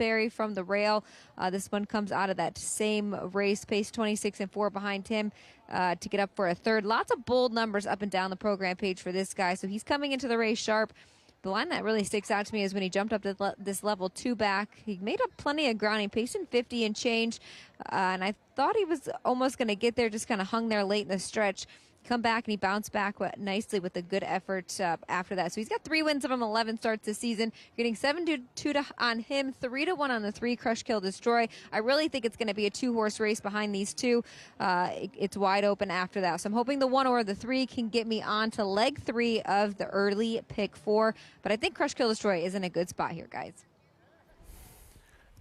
Lovenberry from the rail. This one comes out of that same race, pace 26-4 behind him to get up for a third. Lots of bold numbers up and down the program page for this guy, so he's coming into the race sharp. The line that really sticks out to me is when he jumped up to this level 2 back. He made up plenty of ground. He paced in 50 and change, and I thought he was almost going to get there, just kind of hung there late in the stretch. Come back, and he bounced back nicely with a good effort after that. So he's got 3 wins from 11 starts this season. You're getting 7-2 on him, 3-1 on the 3 Crush, Kill, Destroy. I really think it's going to be a 2-horse race behind these two. It's wide open after that. So I'm hoping the 1 or the 3 can get me on to leg 3 of the early pick 4. But I think Crush, Kill, Destroy is in a good spot here, guys.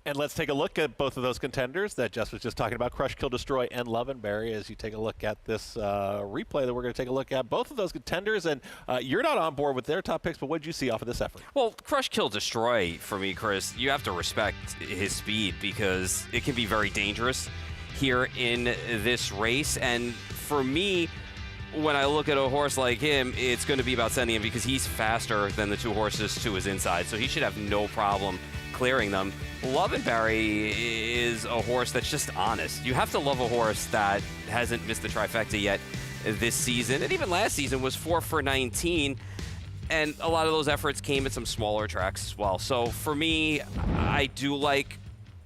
And let's take a look at both of those contenders that Jess was just talking about, Crush, Kill, Destroy, and Lovenberry, as you take a look at this replay that we're going to take a look at. Both of those contenders, and you're not on board with their top picks, but what did you see off of this effort? Well, Crush, Kill, Destroy, for me, Chris, you have to respect his speed because it can be very dangerous here in this race. And for me, when I look at a horse like him, it's going to be about sending him because he's faster than the 2 horses to his inside, so he should have no problem clearing them. Lovenberry is a horse that's just honest. You have to love a horse that hasn't missed the trifecta yet this season, and even last season was 4 for 19, and a lot of those efforts came at some smaller tracks as well. So for me, I do like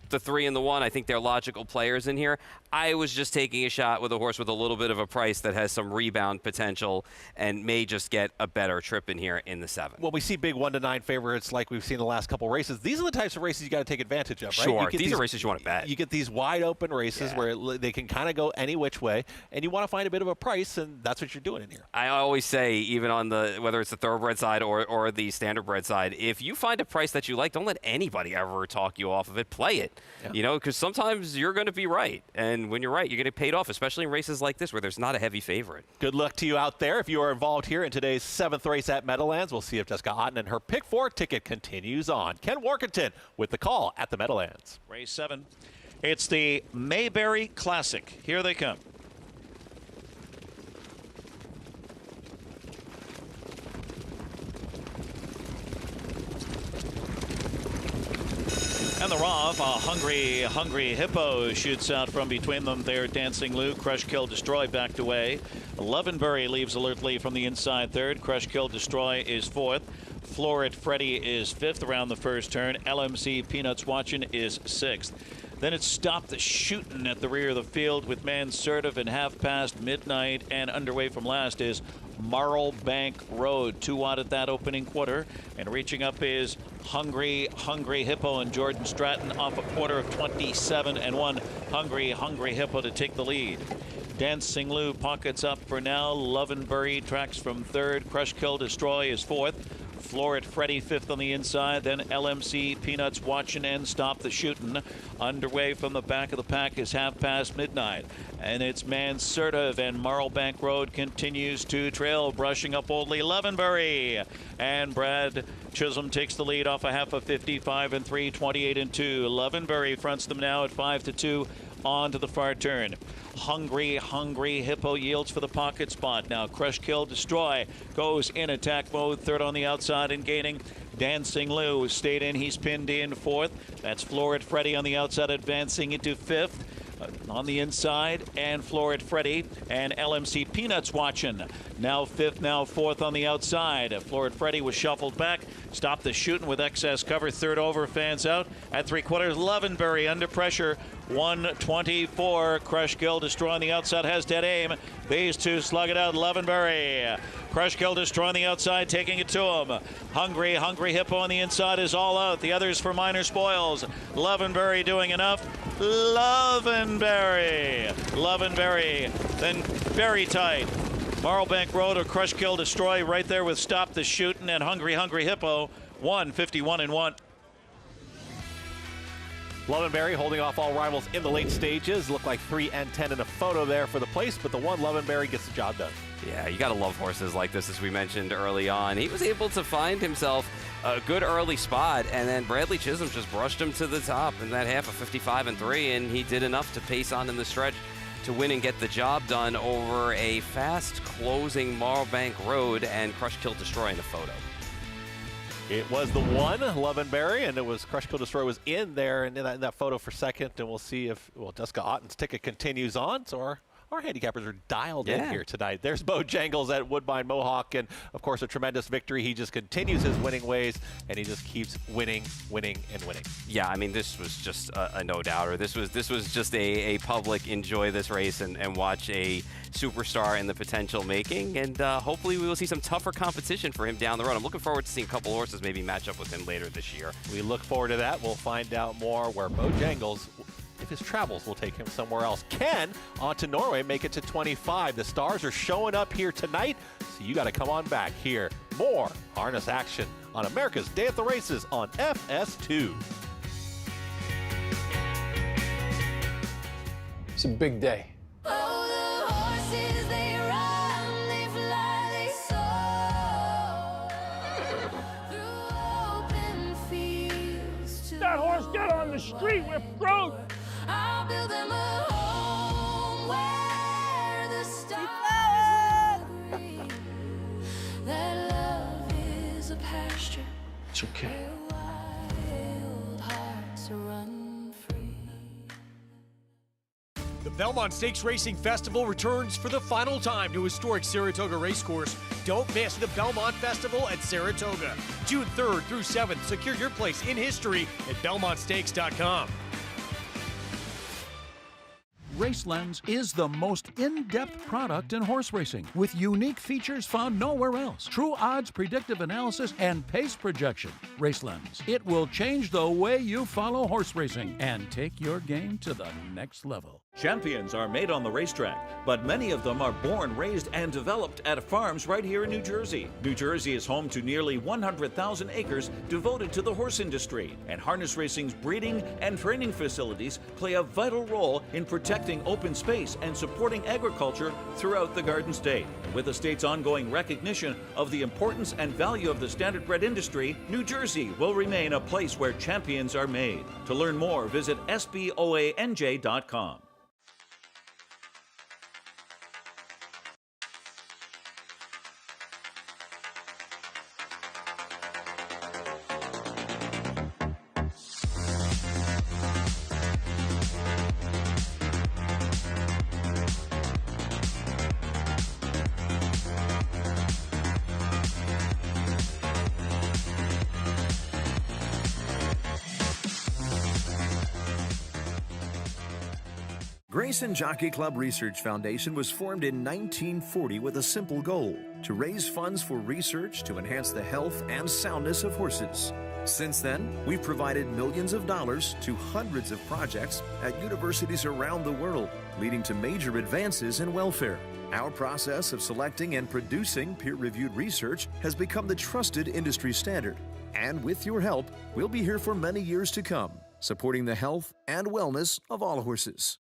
the 3 and the 1. I think they're logical players in here. I was just taking a shot with a horse with a little bit of a price that has some rebound potential and may just get a better trip in here in the 7. Well, we see big 1-9 favorites like we've seen the last couple races. These are the types of races you got to take advantage of, right? Sure, these are races you want to bet. You get these wide open races where they can kind of go any which way, and you want to find a bit of a price, and that's what you're doing in here. I always say, even on the whether it's the thoroughbred side or the standardbred side, if you find a price that you like, don't let anybody ever talk you off of it. Play it, you know, because sometimes you're going to be right, and when you're right, you're going to get paid off, especially in races like this where there's not a heavy favorite. Good luck to you out there if you are involved here in today's 7th race at Meadowlands. We'll see if Jessica Otten and her pick 4 ticket continues on. Ken Workington with the call at the Meadowlands. Race 7. It's the Mayberry Classic. Here they come. And the Rav, a hungry hippo shoots out from between them there. Dancing Lou, Crush, Kill, Destroy backed away. Lovenberry leaves alertly from the inside 3rd. Crush, Kill, Destroy is 4th. Florid Freddy is 5th around the first turn. LMC Peanuts Watchin' is 6th. Then it's Stop the Shootin' at the rear of the field with Mansertive and half past midnight, and underway from last is Marl Bank Road. 2 wide at that opening quarter, and reaching up is Hungry Hippo and Jordan Stratton off a quarter of 27-1. Hungry Hippo to take the lead. Dancing Lou pockets up for now. Lovenberry tracks from 3rd. Crush, Kill, Destroy is 4th. Florid Freddy 5th on the inside. Then LMC Peanuts Watchin' and Stop the Shootin'. Underway from the back of the pack is half past midnight. And it's Mansertive, and Marlbank Road continues to trail, brushing up boldly Lovenberry. And Brad Chisholm takes the lead off a half of 55-3, 28-2. Lovenberry fronts them now at 5-2 on to the far turn. Hungry Hippo yields for the pocket spot. Now Crush, Kill, Destroy goes in attack mode. 3rd on the outside and gaining. Dancing Lou stayed in. He's pinned in 4th. That's Florid Freddy on the outside advancing into 5th. On the inside, and Florid Freddy and LMC Peanuts Watchin'. Now 5th, now 4th on the outside. Florid Freddy was shuffled back. Stop the Shootin' with excess cover. 3rd over, fans out. At 3/4, Lovenberry under pressure. 124. Crush, Kill, Destroy on the outside has dead aim. These two slug it out. Lovenberry. Crush, Kill, Destroy on the outside, taking it to him. Hungry Hippo on the inside is all out. The others for minor spoils. Lovenberry doing enough. Lovenberry. Then very tight. Marlbank Road or Crush, Kill, Destroy right there with Stop the Shootin' and Hungry Hippo. 151-1. Lovenberry holding off all rivals in the late stages. Look like 3 and 10 in a photo there for the place, but the 1 Lovenberry gets the job done. Yeah, you got to love horses like this, as we mentioned early on. He was able to find himself a good early spot, and then Bradley Chisholm just brushed him to the top in that half of 55-3, and he did enough to pace on in the stretch to win and get the job done over a fast closing Marlbank Road and Crush, Kill, Destroy in the photo. It was the one, Love and Berry, and it was Crush Kill Destroy was in there and in that photo for second, and we'll see if, well, Jessica Otten's ticket continues on, so our handicappers are dialed in here tonight. There's Bojangles at Woodbine Mohawk, and of course a tremendous victory. He just continues his winning ways, and he just keeps winning, winning, and winning. Yeah, I mean, this was just a no-doubter. This was just a public enjoy this race and watch a superstar in the potential making, and hopefully we will see some tougher competition for him down the road. I'm looking forward to seeing a couple horses maybe match up with him later this year. We look forward to that. We'll find out more where Bojangles, if his travels will take him somewhere else. Can on to Norway make it to 25. The stars are showing up here tonight, so you got to come on back here. More harness action on America's Day at the Races on FS2. It's a big day. Oh, the horses, they run, they fly, they soar through open fields. That horse get on the street with fruit. I'll build them a home where the stars will green. That love is a pasture. It's okay. Where wild hearts run free. The Belmont Stakes Racing Festival returns for the final time to historic Saratoga Racecourse. Don't miss the Belmont Festival at Saratoga. June 3rd through 7th. Secure your place in history at belmontstakes.com. Racelands is the most in-depth product in horse racing, with unique features found nowhere else. True odds, predictive analysis, and pace projection. Racelands. It will change the way you follow horse racing and take your game to the next level. Champions are made on the racetrack, but many of them are born, raised, and developed at farms right here in New Jersey. New Jersey is home to nearly 100,000 acres devoted to the horse industry, and harness racing's breeding and training facilities play a vital role in protecting open space and supporting agriculture throughout the Garden State. With the state's ongoing recognition of the importance and value of the standardbred industry, New Jersey will remain a place where champions are made. To learn more, visit sboanj.com. Grayson Jockey Club Research Foundation was formed in 1940 with a simple goal: to raise funds for research to enhance the health and soundness of horses. Since then, we've provided millions of dollars to hundreds of projects at universities around the world, leading to major advances in welfare. Our process of selecting and producing peer-reviewed research has become the trusted industry standard. And with your help, we'll be here for many years to come, supporting the health and wellness of all horses.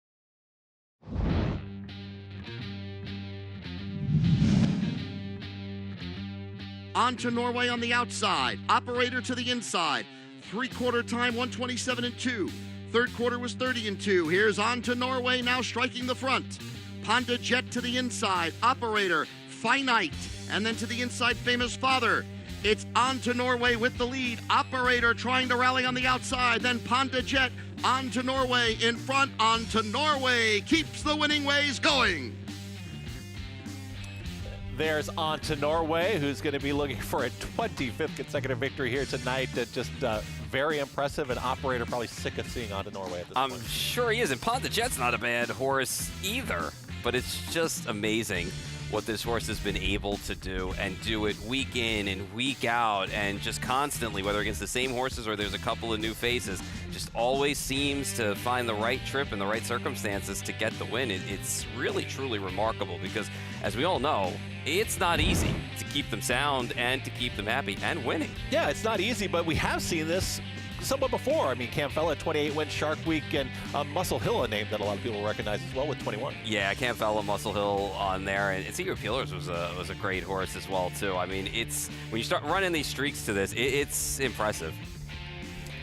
On to Norway on the outside. Operator to the inside. 3/4 time, 127 and 2. Third quarter was 30 and 2. Here's On to Norway now striking the front. Ponda Jet to the inside. Operator, Finite. And then to the inside, Famous Father. It's On to Norway with the lead. Operator trying to rally on the outside. Then Ponda Jet. On to Norway in front. On to Norway keeps the winning ways going. There's On to Norway, who's going to be looking for a 25th consecutive victory here tonight. Just very impressive. An operator probably sick of seeing On to Norway at this point. I'm sure he is. And Ponda Jet's not a bad horse either, but it's just amazing what this horse has been able to do, and do it week in and week out, and just constantly, whether against the same horses or there's a couple of new faces, just always seems to find the right trip and the right circumstances to get the win. It's really, truly remarkable because, as we all know, it's not easy to keep them sound and to keep them happy and winning. Yeah, it's not easy, but we have seen this somewhat before. I mean, Campfella 28 wins Shark Week, and Muscle Hill, a name that a lot of people recognize as well, with 21. Yeah, Campfella, Muscle Hill on there, and Secret Peelers was a great horse as well too. I mean, it's when you start running these streaks to this, it's impressive.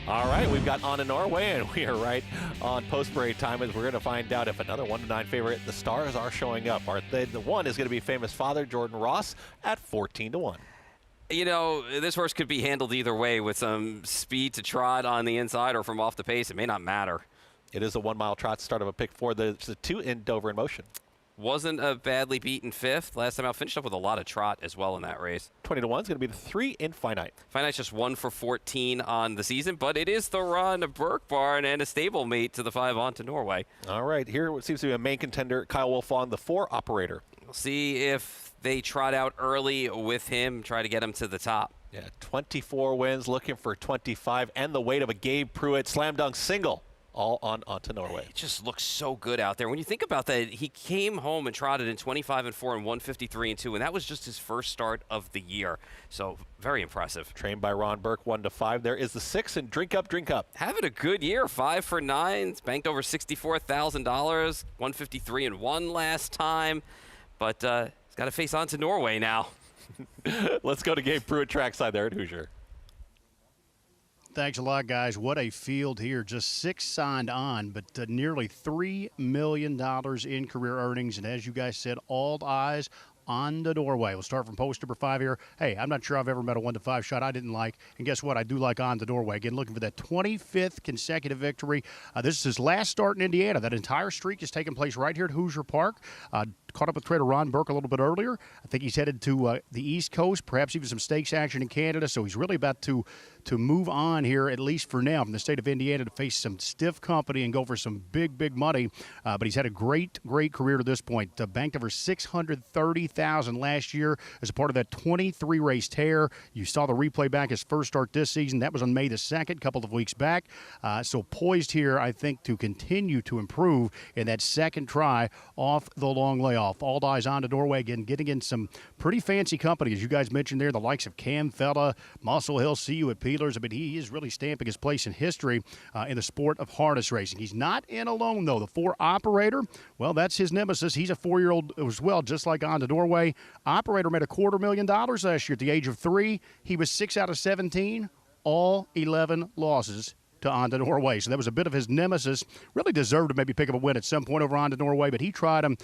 All right, we've got On to Norway, and we are right on post-parade time as we're going to find out if another 1-9 favorite, the stars are showing up. The one is going to be Famous Father, Jordan Ross, at 14-1. You know, this horse could be handled either way with some speed to trot on the inside or from off the pace. It may not matter. It is a 1 mile trot, start of a pick 4. The 2 in Dover in Motion. Wasn't a badly beaten 5th. Last time out, finished up with a lot of trot as well in that race. 20 to 1 is going to be the 3 in Finite. Finite's just 1 for 14 on the season, but it is the run of Burke Barn and a stablemate to the 5 on to Norway. All right, here what seems to be a main contender, Kyle Wolf on the 4 Operator. We'll see if they trot out early with him, try to get him to the top. Yeah, 24 wins, looking for 25, and the weight of a Gabe Pruitt slam dunk single. All on to Norway. It just looks so good out there. When you think about that, he came home and trotted in 25 and 4 and 153 and 2, and that was just his first start of the year. So very impressive. Trained by Ron Burke, 1 to 5. There is the 6 and Drink Up, Drink Up. Having a good year, 5 for 9. It's banked over $64,000, 153 and 1 last time, but he's got to face on to Norway now. Let's go to Gabe Pruitt trackside there at Hoosier. Thanks a lot, guys. What a field here. Just 6 signed on, but nearly $3 million in career earnings. And as you guys said, all eyes on to Norway. We'll start from post number 5 here. Hey, I'm not sure I've ever met a 1 to 5 shot I didn't like. And guess what? I do like on to Norway. Again, looking for that 25th consecutive victory. This is his last start in Indiana. That entire streak is taking place right here at Hoosier Park. Caught up with trader Ron Burke a little bit earlier. I think he's headed to the East Coast, perhaps even some stakes action in Canada. So he's really about to move on here, at least for now, from the state of Indiana to face some stiff company and go for some big, big money. But he's had a great, great career to this point. Banked over $630,000 last year as a part of that 23-race tear. You saw the replay back his first start this season. That was on May the 2nd, a couple of weeks back. So poised here, I think, to continue to improve in that second try off the long layoff. All eyes on to Norway again, getting in some pretty fancy company, as you guys mentioned there, the likes of Cam Fella, Muscle Hill, see you at Peelers. I mean, he is really stamping his place in history in the sport of harness racing. He's not in alone, though. The 4 Operator, well, that's his nemesis. He's a 4-year-old as well, just like on to Norway. Operator made $250,000 last year at the age of 3. He was 6 out of 17, all 11 losses to on to Norway. So that was a bit of his nemesis. Really deserved to maybe pick up a win at some point over on to Norway, but he tried him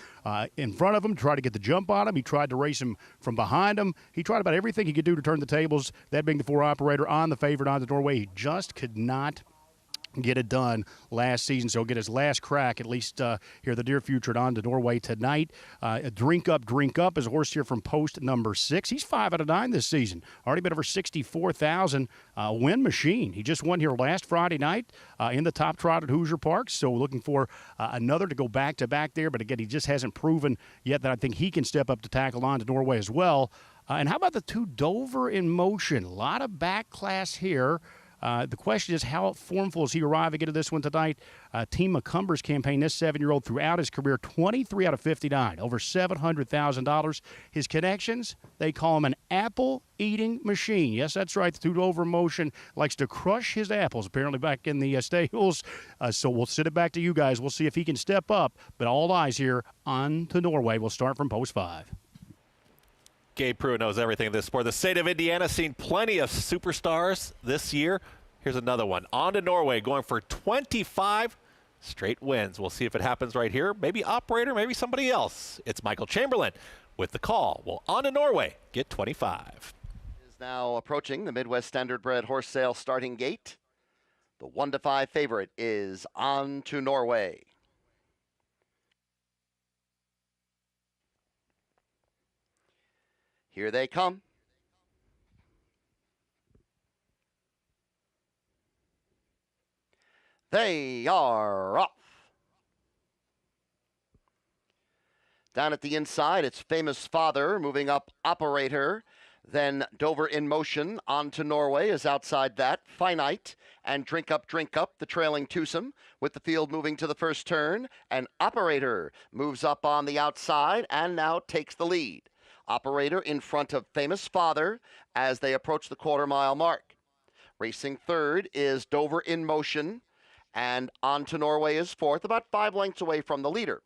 in front of him, tried to get the jump on him. He tried to race him from behind him. He tried about everything he could do to turn the tables, that being the 4 Operator on the favorite on to Norway. He just could not get it done last season, so he'll get his last crack, at least here in the near future, on to Norway tonight. Drink Up is a horse here from post number 6. He's 5 out of 9 this season. Already been over $64,000. Win machine. He just won here last Friday night in the top trot at Hoosier Park, so looking for another to go back-to-back there, but again, he just hasn't proven yet that I think he can step up to tackle on to Norway as well. And how about the 2 Dover in Motion? A lot of back class here. The question is, how formful is he arriving into this one tonight? Team McCumber's campaign, this 7-year-old throughout his career, 23 out of 59, over $700,000. His connections, they call him an apple-eating machine. Yes, that's right. The 2 Over Motion likes to crush his apples, apparently back in the stables. So we'll send it back to you guys. We'll see if he can step up. But all eyes here on to Norway. We'll start from post 5. Gabe Pruitt knows everything in this sport. The state of Indiana seen plenty of superstars this year. Here's another one. On to Norway, going for 25 straight wins. We'll see if it happens right here. Maybe Operator, maybe somebody else. It's Michael Chamberlain with the call. Well, on to Norway, get 25. Is now approaching the Midwest Standard Bred horse sale starting gate. The 1 to 5 favorite is On to Norway. Here they come. They are off. Down at the inside, it's Famous Father moving up Operator. Then Dover in Motion. On to Norway is outside that. Finite and Drink Up, the trailing twosome, with the field moving to the first turn. And Operator moves up on the outside and now takes the lead. Operator in front of Famous Father as they approach the quarter-mile mark. Racing third is Dover in Motion, and On to Norway is fourth, about 5 lengths away from the leader.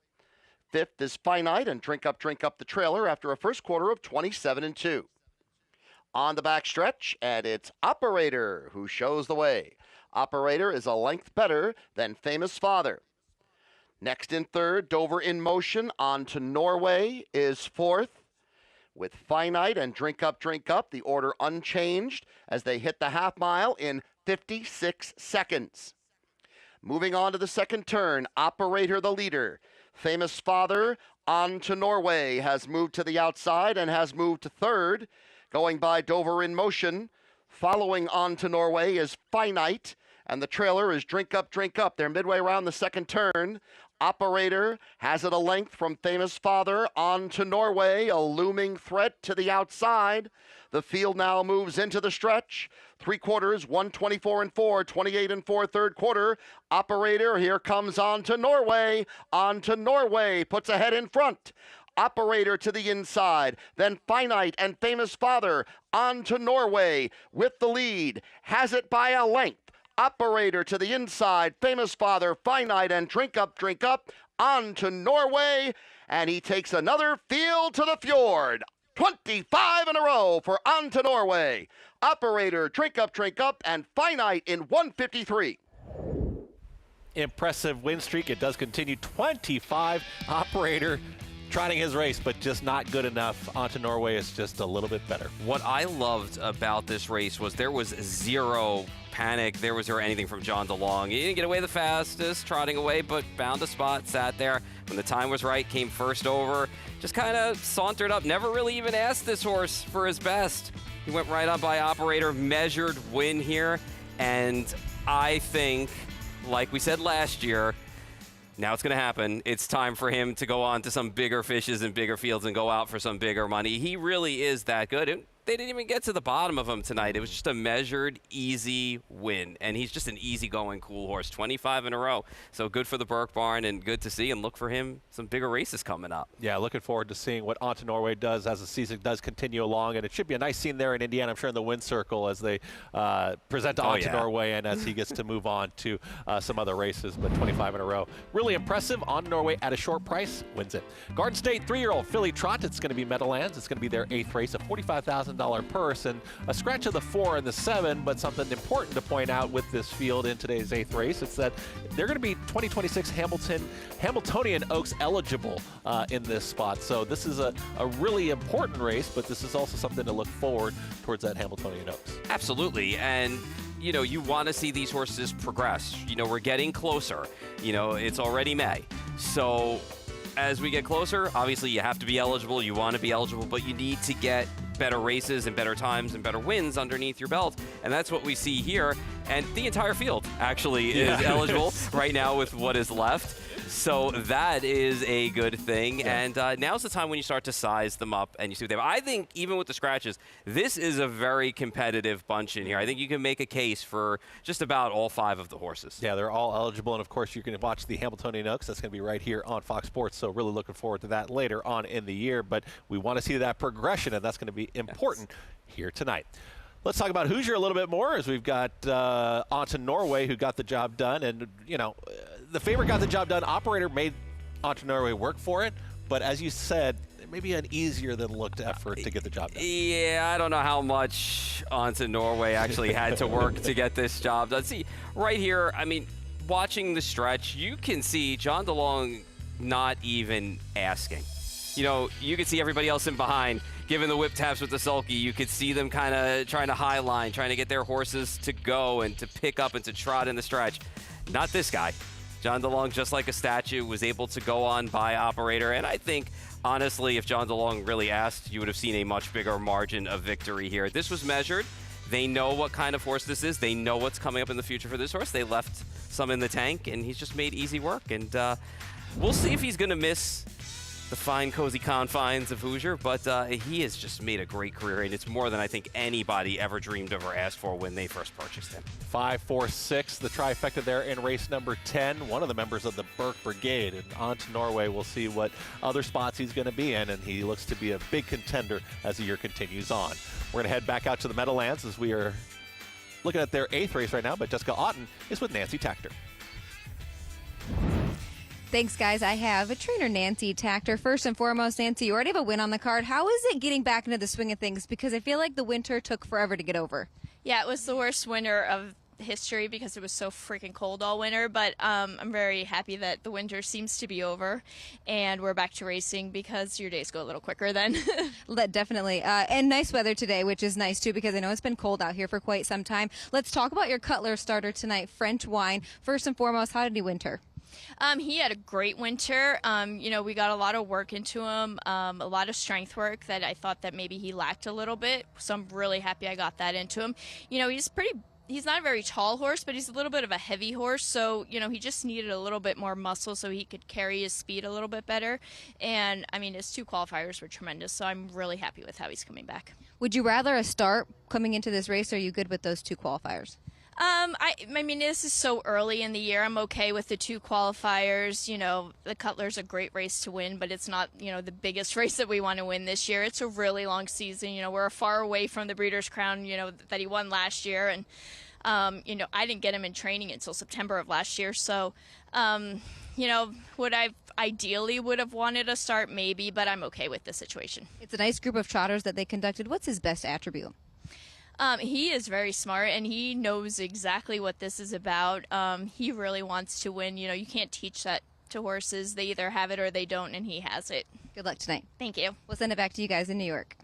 Fifth is Finite and Drink Up, the trailer after a first quarter of 27-2. On the backstretch, and it's Operator who shows the way. Operator is a length better than Famous Father. Next in third, Dover in Motion. On to Norway is fourth. with Finite and Drink Up, the order unchanged as they hit the half mile in 56 seconds. Moving on to the second turn, Operator the leader. Famous Father on to Norway has moved to the outside and has moved to third. Going by Dover in Motion. Following on to Norway is Finite, and the trailer is Drink Up. They're midway around the second turn. Operator has it a length from Famous Father on to Norway, a looming threat to the outside. The field now moves into the stretch. 3/4, 124 and 4, 28 and 4, third quarter. Operator, here comes on to Norway. On to Norway, puts ahead in front. Operator to the inside, then Finite and Famous Father on to Norway with the lead. Has it by a length. Operator to the inside, Famous Father, Finite, and Drink Up, on to Norway, and he takes another field to the fjord. 25 in a row for On to Norway. Operator, Drink Up, and Finite in 1:53. Impressive win streak. It does continue. 25. Operator trotting his race, but just not good enough. On to Norway is just a little bit better. What I loved about this race was there was zero panic. There was anything from John DeLong. He didn't get away the fastest, trotting away, but found a spot, sat there. When the time was right, came first over, just kind of sauntered up. Never really even asked this horse for his best. He went right on by Operator, measured win here, and I think, like we said last year, now it's going to happen. It's time for him to go on to some bigger fishes and bigger fields and go out for some bigger money. He really is that good. They didn't even get to the bottom of him tonight. It was just a measured, easy win. And he's just an easygoing, cool horse. 25 in a row. So good for the Burke Barn and good to see, and look for him some bigger races coming up. Yeah, looking forward to seeing what On to Norway does as the season does continue along. And it should be a nice scene there in Indiana, I'm sure, in the win circle as they present On to Norway and as he gets to move on to some other races. But 25 in a row. Really impressive. On to Norway at a short price wins it. Garden State 3-year-old filly trot. It's going to be Meadowlands. It's going to be their 8th race, a $45,000 purse, and a scratch of the 4 and the 7, but something important to point out with this field in today's 8th race, it's that they're going to be 2026 Hamiltonian Oaks eligible in this spot. So this is a really important race, but this is also something to look forward towards that Hamiltonian Oaks. Absolutely, and you want to see these horses progress. We're getting closer. It's already May, so as we get closer, obviously you have to be eligible. You want to be eligible, but you need to get better races and better times and better wins underneath your belt, and that's what we see here. And the entire field actually is eligible right now with what is left. So that is a good thing. Yeah. And now's the time when you start to size them up and you see what they have. I think even with the scratches, this is a very competitive bunch in here. I think you can make a case for just about all 5 of the horses. Yeah, they're all eligible. And, of course, you can watch the Hamiltonian Oaks. That's going to be right here on Fox Sports. So really looking forward to that later on in the year. But we want to see that progression, and that's going to be important here tonight. Let's talk about Hoosier a little bit more, as we've got On to Norway, who got the job done. And, the favorite got the job done. Operator made On to Norway work for it. But as you said, it may be an easier than looked effort to get the job done. Yeah, I don't know how much On to Norway actually had to work to get this job done. See, right here, watching the stretch, you can see John DeLong not even asking. You can see everybody else in behind giving the whip taps with the sulky. You could see them kind of trying to high line, trying to get their horses to go and to pick up and to trot in the stretch. Not this guy. John DeLong, just like a statue, was able to go on by Operator. And I think, honestly, if John DeLong really asked, you would have seen a much bigger margin of victory here. This was measured. They know what kind of horse this is. They know what's coming up in the future for this horse. They left some in the tank, and he's just made easy work. And we'll see if he's going to miss the fine, cozy confines of Hoosier, but he has just made a great career, and it's more than I think anybody ever dreamed of or asked for when they first purchased him. 5, 4, 6, the trifecta there in race number 10. One of the members of the Burke Brigade, and On to Norway. We'll see what other spots he's going to be in, and he looks to be a big contender as the year continues on. We're going to head back out to the Meadowlands as we are looking at their 8th race right now, but Jessica Otten is with Nancy Tactor. Thanks, guys. I have a trainer, Nancy Tactor. First and foremost, Nancy, you already have a win on the card. How is it getting back into the swing of things? Because I feel like the winter took forever to get over. Yeah, it was the worst winter of history because it was so freaking cold all winter, but I'm very happy that the winter seems to be over and we're back to racing because your days go a little quicker then. Definitely. And nice weather today, which is nice too because I know it's been cold out here for quite some time. Let's talk about your Cutler starter tonight, French Wine. First and foremost, how did he winter? He had a great winter. We got a lot of work into him, a lot of strength work that I thought that maybe he lacked a little bit. So I'm really happy I got that into him. He's not a very tall horse, but he's a little bit of a heavy horse. So, he just needed a little bit more muscle so he could carry his speed a little bit better. And, his 2 qualifiers were tremendous. So I'm really happy with how he's coming back. Would you rather a start coming into this race, or are you good with those 2 qualifiers? This is so early in the year. I'm okay with the 2 qualifiers. The Cutler's a great race to win, but it's not, the biggest race that we want to win this year. It's a really long season. We're far away from the Breeders' Crown, that he won last year. And, I didn't get him in training until September of last year. So, would I ideally would have wanted a start? Maybe, but I'm okay with the situation. It's a nice group of trotters that they conducted. What's his best attribute? He is very smart, and he knows exactly what this is about. He really wants to win. You can't teach that to horses. They either have it or they don't, and he has it. Good luck tonight. Thank you. We'll send it back to you guys in New York.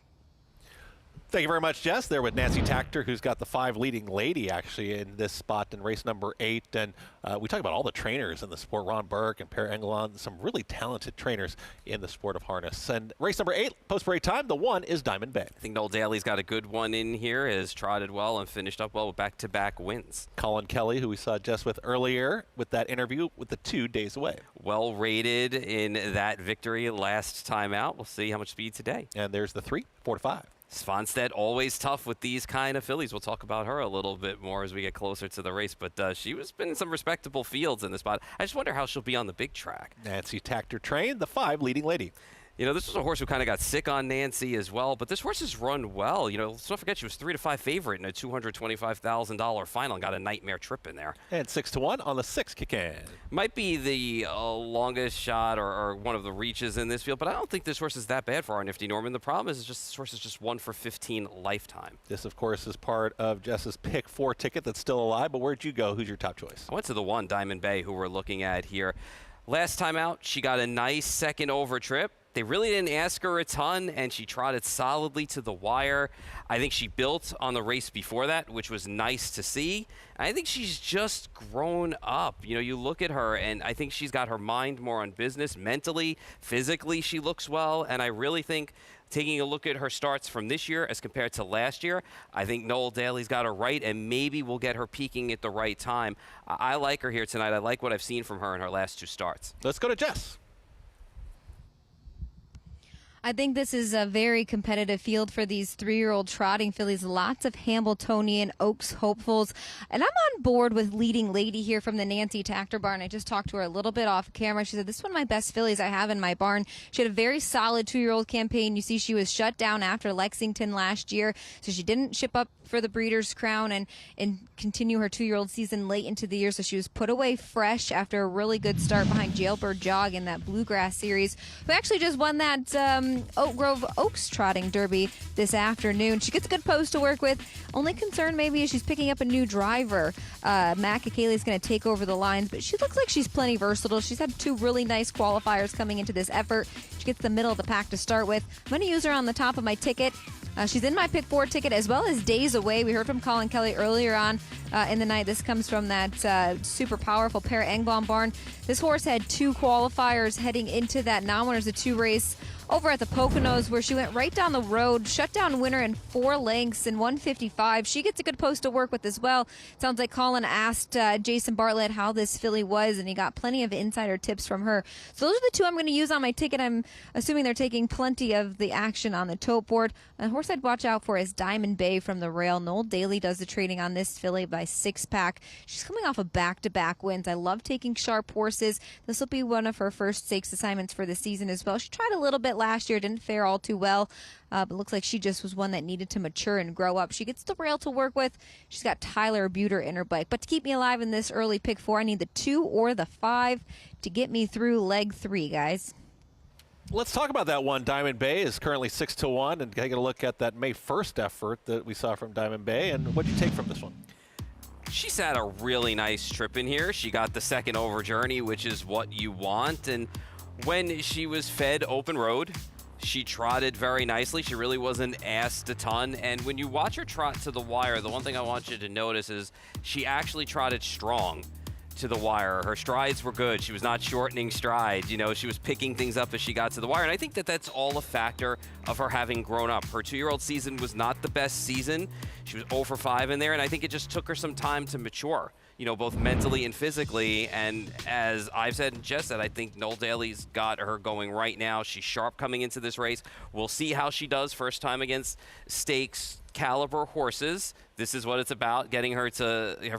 Thank you very much, Jess. There with Nancy Tactor, who's got the 5 leading lady actually in this spot in race number 8. And we talk about all the trainers in the sport, Ron Burke and Per Engelon, some really talented trainers in the sport of harness. And race number 8, post-parade time, the 1 is Diamond Bay. I think Noel Daly's got a good one in here, has trotted well and finished up well with back-to-back wins. Colin Kelly, who we saw Jess with earlier with that interview with the 2 days away. Well rated in that victory last time out. We'll see how much speed today. And there's the 3, 4 to 5. Svanstedt always tough with these kind of fillies. We'll talk about her a little bit more as we get closer to the race, but she was been in some respectable fields in this spot. I just wonder how she'll be on the big track. Nancy Tactor trained, the 5 leading lady. This was a horse who kind of got sick on Nancy as well, but this horse has run well. Let's not forget she was 3 to 5 favorite in a $225,000 final and got a nightmare trip in there. And 6 to 1 on the 6 kick in. Might be the longest shot or one of the reaches in this field, but I don't think this horse is that bad for our Nifty Norman. The problem is just this horse is just 1 for 15 lifetime. This, of course, is part of Jess's pick 4 ticket that's still alive, but where'd you go? Who's your top choice? I went to the 1, Diamond Bay, who we're looking at here. Last time out, she got a nice second over trip. They really didn't ask her a ton, and she trotted solidly to the wire. I think she built on the race before that, which was nice to see. I think she's just grown up. You look at her, and I think she's got her mind more on business. Mentally, physically, she looks well, and I really think taking a look at her starts from this year as compared to last year, I think Noel Daly's got her right, and maybe we'll get her peaking at the right time. I like her here tonight. I like what I've seen from her in her last 2 starts. Let's go to Jess. I think this is a very competitive field for these 3-year-old trotting fillies. Lots of Hambletonian Oaks hopefuls. And I'm on board with leading lady here from the Nancy Tactor barn. I just talked to her a little bit off camera. She said, this is one of my best fillies I have in my barn. She had a very solid 2-year-old campaign. You see she was shut down after Lexington last year, so she didn't ship up for the Breeders' Crown and continue her 2-year-old season late into the year. So she was put away fresh after a really good start behind Jailbird Jog in that Bluegrass Series, who actually just won that Oak Grove Oaks Trotting Derby this afternoon. She gets a good post to work with. Only concern maybe is she's picking up a new driver. Matt Kakali's going to take over the lines, but she looks like she's plenty versatile. She's had 2 really nice qualifiers coming into this effort. She gets the middle of the pack to start with. I'm going to use her on the top of my ticket. She's in my pick 4 ticket as well as Days Away. We heard from Colin Kelly earlier on in the night. This comes from that super powerful Per Engelon barn. This horse had 2 qualifiers heading into that non-winners of 2 race over at the Poconos, where she went right down the road, shut down winner in 4 lengths in 155. She gets a good post to work with as well. Sounds like Colin asked Jason Bartlett how this filly was, and he got plenty of insider tips from her. So those are the 2 I'm going to use on my ticket. I'm assuming they're taking plenty of the action on the tote board. A horse I'd watch out for is Diamond Bay from the rail. Noel Daly does the trading on this filly by 6-pack. She's coming off of back-to-back wins. I love taking sharp horses. This will be one of her first stakes assignments for the season as well. She tried a little bit last year, didn't fare all too well, but looks like she just was one that needed to mature and grow up. She gets the rail to work with. She's got Tyler Buter in her bike. But to keep me alive in this early pick 4, I need the 2 or the 5 to get me through leg 3, guys. Let's talk about that one. Diamond Bay is currently 6 to 1, and take a look at that May 1st effort that we saw from Diamond Bay. And what did you take from this one? She sat a really nice trip in here. She got the second over journey, which is what you want. And when she was fed open road, she trotted very nicely. She really wasn't asked a ton. And when you watch her trot to the wire, the one thing I want you to notice is she actually trotted strong to the wire. Her strides were good. She was not shortening strides. You know, she was picking things up as she got to the wire. And I think that that's all a factor of her having grown up. Her 2-year-old season was not the best season. She was 0 for 5 in there, and I think it just took her some time to mature, you know, both mentally and physically. And as I've said and Jess said, I think Noel Daly's got her going right now. She's sharp coming into this race. We'll see how she does first time against stakes caliber horses. This is what it's about, getting her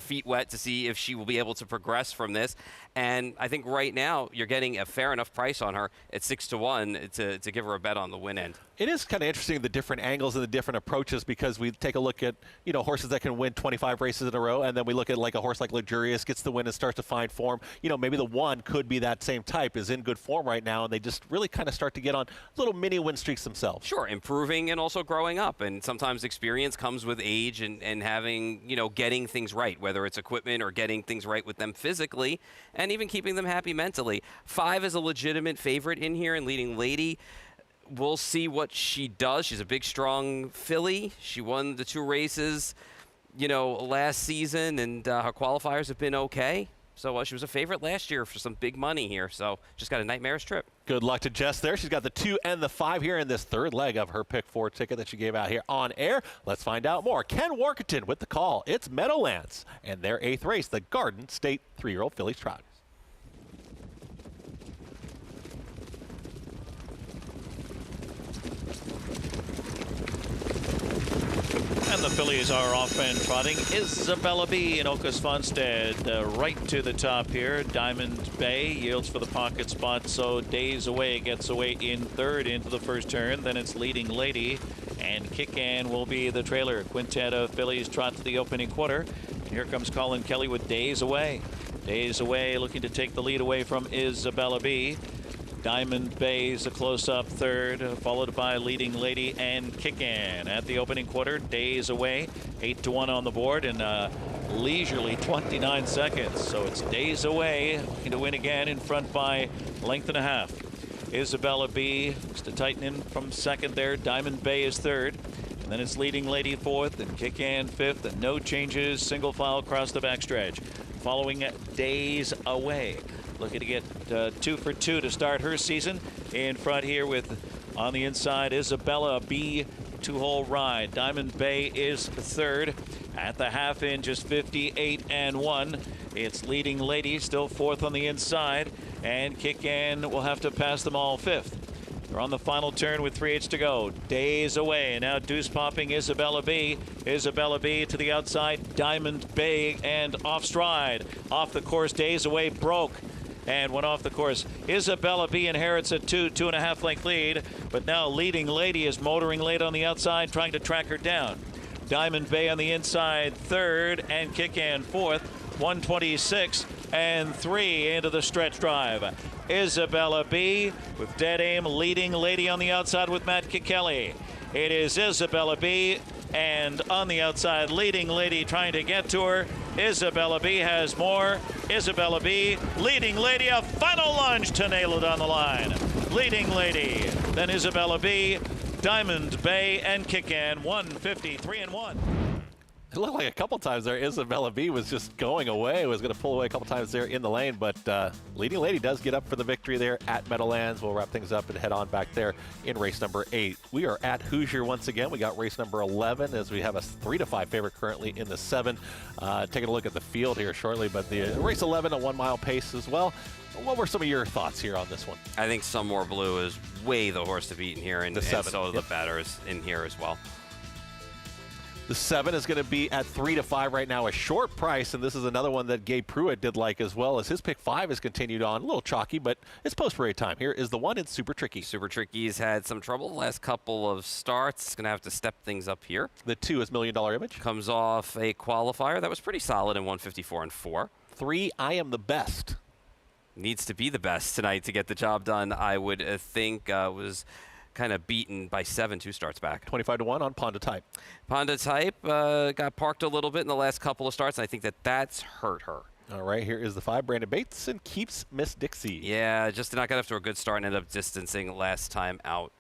feet wet to see if she will be able to progress from this. And I think right now you're getting a fair enough price on her at 6-1 to give her a bet on the win end. It is kind of interesting, the different angles and the different approaches, because we take a look at, you know, horses that can win 25 races in a row, and then we look at like a horse like Luxurious gets the win and starts to find form. You know, maybe the one could be that same type, is in good form right now, and they just really kind of start to get on little mini win streaks themselves. Sure, improving and also growing up, and sometimes experience comes with age and having, you know, getting things right, whether it's equipment or getting things right with them physically, and even keeping them happy mentally. 5 is a legitimate favorite in here, and Leading Lady, we'll see what she does. She's a big, strong filly. She won the 2 races, you know, last season, and her qualifiers have been okay. So she was a favorite last year for some big money here. So just got a nightmarish trip. Good luck to Jess there. She's got the 2 and the 5 here in this third leg of her Pick 4 ticket that she gave out here on air. Let's find out more. Ken Workington with the call. It's Meadowlands and their 8th race, the Garden State 3-year-old fillies trot. And the fillies are off and trotting. Isabella B and Ocas Fonstead right to the top here. Diamond Bay yields for the pocket spot, so Days Away gets away in 3rd into the first turn. Then it's Leading Lady, and Kick-Ann will be the trailer. Quintet of fillies trot to the opening quarter. And here comes Colin Kelly with Days Away. Days Away looking to take the lead away from Isabella B. Diamond Bay's a close-up 3rd, followed by Leading Lady and Kick-Ann. At the opening quarter, Days Away, 8-1 on the board, and leisurely 29 seconds. So it's Days Away looking to win again, in front by length and a half. Isabella B just to tighten in from 2nd there. Diamond Bay is 3rd. And then it's Leading Lady 4th and Kick-Ann 5th, and no changes, single file across the backstretch. Following Days Away, looking to get 2 for 2 to start her season. In front here with, on the inside, Isabella B, 2-hole ride. Diamond Bay is 3rd. At the half in, just 58-1. It's Leading Lady, still 4th on the inside. And Kick-Ann will have to pass them all 5th. They're on the final turn with 3/8 to go. Days Away. Now deuce popping Isabella B. Isabella B to the outside. Diamond Bay and off stride. Off the course, Days Away broke and went off the course. Isabella B inherits a 2.5 length lead, but now Leading Lady is motoring late on the outside, trying to track her down. Diamond Bay on the inside 3rd, and Kick-Ann 4th. 126-3 into the stretch drive. Isabella B with dead aim, Leading Lady on the outside with Matt Kelly. It is Isabella B, and on the outside, Leading Lady trying to get to her. Isabella B has more. Isabella B, Leading Lady, a final lunge to nail it on the line. Leading Lady, then Isabella B, Diamond Bay, and Kick-Ann, 153-1. It looked like a couple times there Isabella B was just going away, was going to pull away a couple times there in the lane, but Leading Lady does get up for the victory there at Meadowlands. We'll wrap things up and head on back there in race number 8. We are at Hoosier once again. We got race number 11 as we have a 3-5 favorite currently in the 7. Taking a look at the field here shortly, but the race 11, a 1-mile pace as well. What were some of your thoughts here on this one? I think Some More Blue is way the horse to beat in here, and, the 7, and so the batters in here as well. The 7 is going to be at 3-5 right now, a short price, and this is another one that Gabe Pruitt did like as well, as his pick 5 has continued on. A little chalky, but it's post-parade time. Here is the 1 in Super Tricky. Super Tricky's had some trouble the last couple of starts. It's going to have to step things up here. The 2 is $1 Million Image. Comes off a qualifier that was pretty solid in 154-4. 3, I Am the Best. Needs to be the best tonight to get the job done, I would think. Was kind of beaten by 7 2 starts back. 25-1 on Ponda Type. Ponda Type got parked a little bit in the last couple of starts, and I think that's hurt her. All right, here is the 5. Brandon Bates and keeps Miss Dixie. Yeah, just did not get off to a good start and ended up distancing last time out.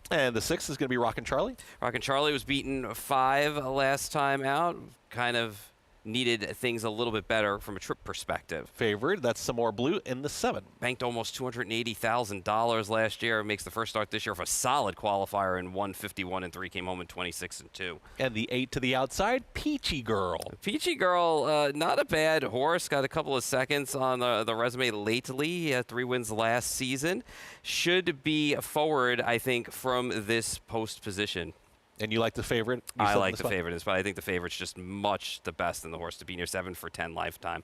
And the 6 is going to be Rockin' Charlie. Rockin' Charlie was beaten 5 last time out. Kind of needed things a little bit better from a trip perspective. Favorite, that's some more blue in the 7. Banked almost $280,000 last year. Makes the first start this year for a solid qualifier in 151-3. Came home in 26-2. And the 8 to the outside, Peachy Girl. Peachy Girl, not a bad horse. Got a couple of seconds on the resume lately. He had 3 wins last season. Should be forward, I think, from this post position. And you like the favorite? I like the favorite, but I think the favorite's just much the best in the horse to be near 7 for 10 lifetime.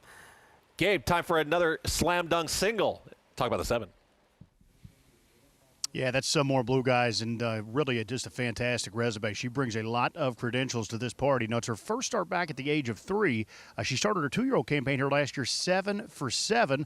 Gabe, time for another slam dunk single. Talk about the 7. Yeah, that's some more blue, guys, and really just a fantastic resume. She brings a lot of credentials to this party. Now, it's her first start back at the age of 3. She started her 2-year-old campaign here last year, 7 for 7,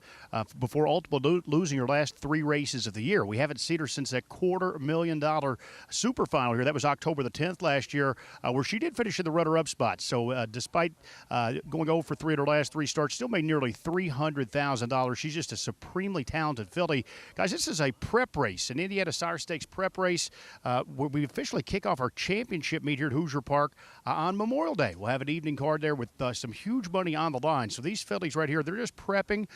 before ultimately losing her last 3 races of the year. We haven't seen her since that $250,000 super final here. That was October the 10th last year, where she did finish in the runner-up spot. So despite going 0 for 3 at her last 3 starts, still made nearly $300,000. She's just a supremely talented filly. Guys, this is a prep race, an Indiana Sire Stakes prep race where we officially kick off our championship meet here at Hoosier Park on Memorial Day. We'll have an evening card there with some huge money on the line. So these fillies right here, they're just prepping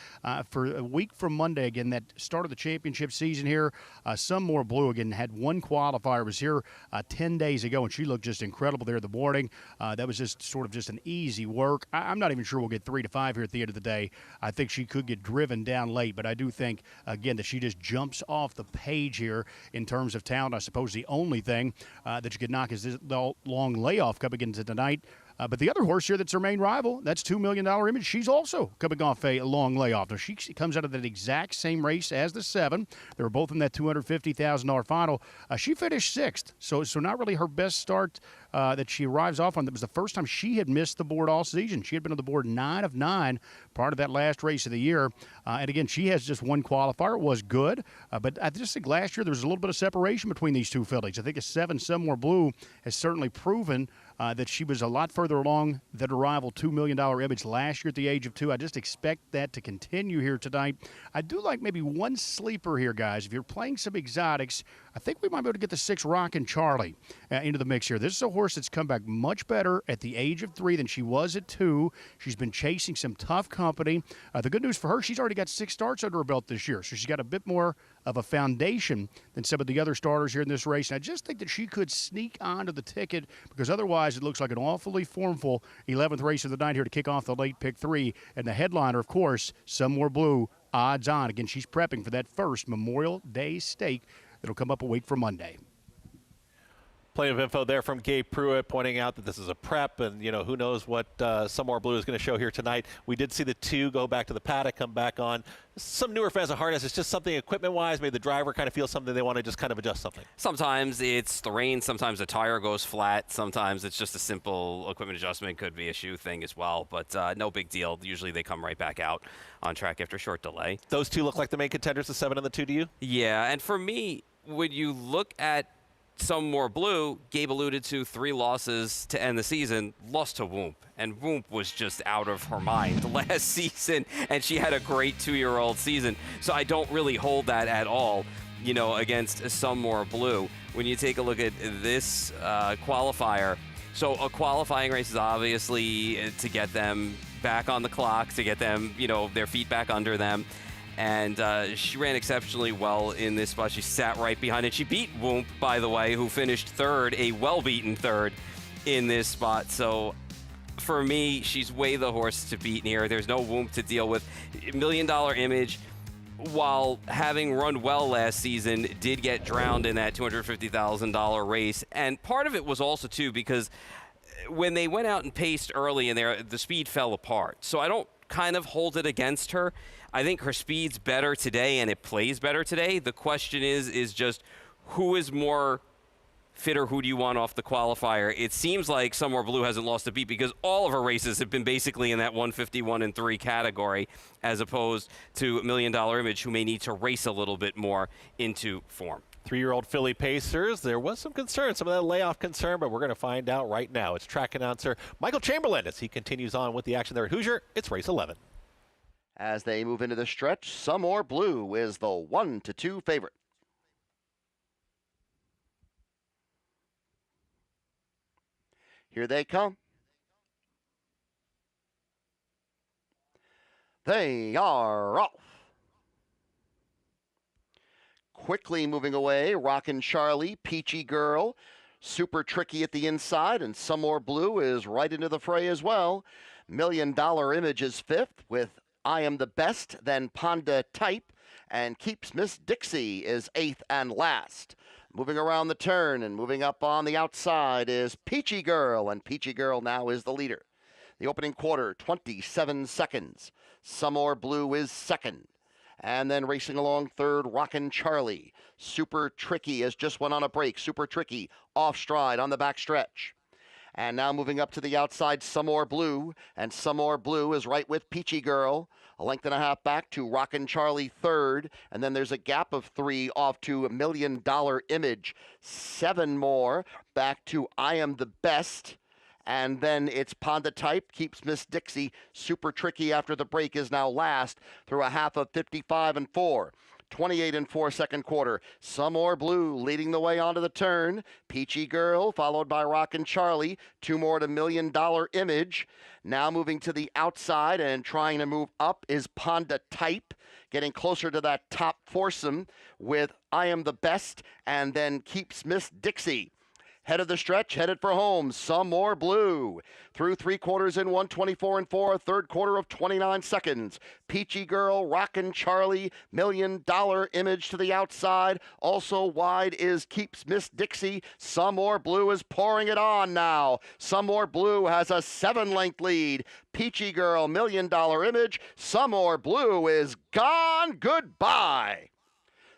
for a week from Monday. Again, that start of the championship season here. Some more blue, again, had 1 qualifier, was here 10 days ago, and she looked just incredible there in the morning. That was just sort of just an easy work. I'm not even sure we'll get 3 to 5 here at the end of the day. I think she could get driven down late, but I do think, again, that she just jumps off the page here in terms of talent. I suppose the only thing that you could knock is this long layoff coming into tonight. But the other horse here that's her main rival, that's $2 million Image. She's also coming off a long layoff. Now, she comes out of that exact same race as the 7. They were both in that $250,000 final. She finished 6th, so not really her best start that she arrives off on. That was the first time she had missed the board all season. She had been on the board 9 of 9 part of that last race of the year. And again, she has just 1 qualifier. It was good. But I just think last year there was a little bit of separation between these 2 fillies. I think a 7, Some More Blue, has certainly proven that she was a lot further along than her rival $2 million Image last year at the age of 2. I just expect that to continue here tonight. I do like maybe 1 sleeper here, guys. If you're playing some exotics, I think we might be able to get the 6 Rockin' Charlie into the mix here. This is a horse that's come back much better at the age of 3 than she was at 2. She's been chasing some tough company. The good news for her, she's already got 6 starts under her belt this year, so she's got a bit more of a foundation than some of the other starters here in this race. And I just think that she could sneak onto the ticket because otherwise it looks like an awfully formful 11th race of the night here to kick off the late pick 3. And the headliner, of course, Some More Blue, odds on. Again, she's prepping for that first Memorial Day stake that'll come up a week from Monday. Plenty of info there from Gabe Pruitt pointing out that this is a prep, and who knows what Some More Blue is going to show here tonight. We did see the 2 go back to the paddock, come back on. Some newer fans of harness, it's just something equipment-wise. Maybe the driver kind of feels something they want to just kind of adjust something. Sometimes it's the rain. Sometimes the tire goes flat. Sometimes it's just a simple equipment adjustment. Could be a shoe thing as well, but no big deal. Usually they come right back out on track after a short delay. Those 2 look like the main contenders, the 7 and the 2 to you? Yeah, and for me, when you look at Some More Blue, Gabe alluded to 3 losses to end the season, lost to Whoomp. And Whoomp was just out of her mind last season, and she had a great 2-year-old season. So I don't really hold that at all, against Some More Blue. When you take a look at this qualifier, so a qualifying race is obviously to get them back on the clock, to get them, their feet back under them. And she ran exceptionally well in this spot. She sat right behind it. She beat Whoomp, by the way, who finished 3rd, a well-beaten 3rd in this spot. So for me, she's way the horse to beat here. There's no Whoomp to deal with. $1 million Image, while having run well last season, did get drowned in that $250,000 race. And part of it was also, too, because when they went out and paced early in there, the speed fell apart. So I don't kind of hold it against her. I think her speed's better today and it plays better today. The question is just who is more fitter, who do you want off the qualifier? It seems like Some More Blue hasn't lost a beat because all of her races have been basically in that 151-3 category, as opposed to $1 Million Image, who may need to race a little bit more into form. 3-year-old filly Pacers. There was some concern, some of that layoff concern, but we're going to find out right now. It's track announcer Michael Chamberlain as he continues on with the action there at Hoosier. It's race 11. As they move into the stretch, Some More Blue is the 1-2 favorite. Here they come. They are off. Quickly moving away, Rockin' Charlie, Peachy Girl, Super Tricky at the inside, and Some More Blue is right into the fray as well. $1 Million Image is fifth with I Am the Best, then Ponda Type, and Keeps Miss Dixie is eighth and last. Moving around the turn and moving up on the outside is Peachy Girl, and Peachy Girl now is the leader. The opening quarter, 27 seconds. Some More Blue is second. And then racing along third, Rockin' Charlie. Super Tricky has just went on a break. Super Tricky off stride on the back stretch. And now moving up to the outside, Some More Blue. And Some More Blue is right with Peachy Girl. A length and a half back to Rockin' Charlie third. And then there's a gap of 3 off to $1 Million Image. 7 more back to I Am the Best. And then it's Ponda Type, Keeps Miss Dixie. Super Tricky after the break is now last through a half of 55 and 4. 28 and 4 second quarter. Some More Blue leading the way onto the turn. Peachy Girl followed by Rockin' Charlie. 2 more to $1 Million Image. Now moving to the outside and trying to move up is Ponda Type. Getting closer to that top foursome with I Am the Best and then Keeps Miss Dixie. Head of the stretch, headed for home, Some More Blue. Through 3 quarters in 1:24 and 4, a third quarter of 29 seconds. Peachy Girl, Rockin' Charlie, $1 Million Image to the outside. Also wide is Keeps Miss Dixie. Some More Blue is pouring it on now. Some More Blue has a 7-length lead. Peachy Girl, $1 Million Image. Some More Blue is gone. Goodbye.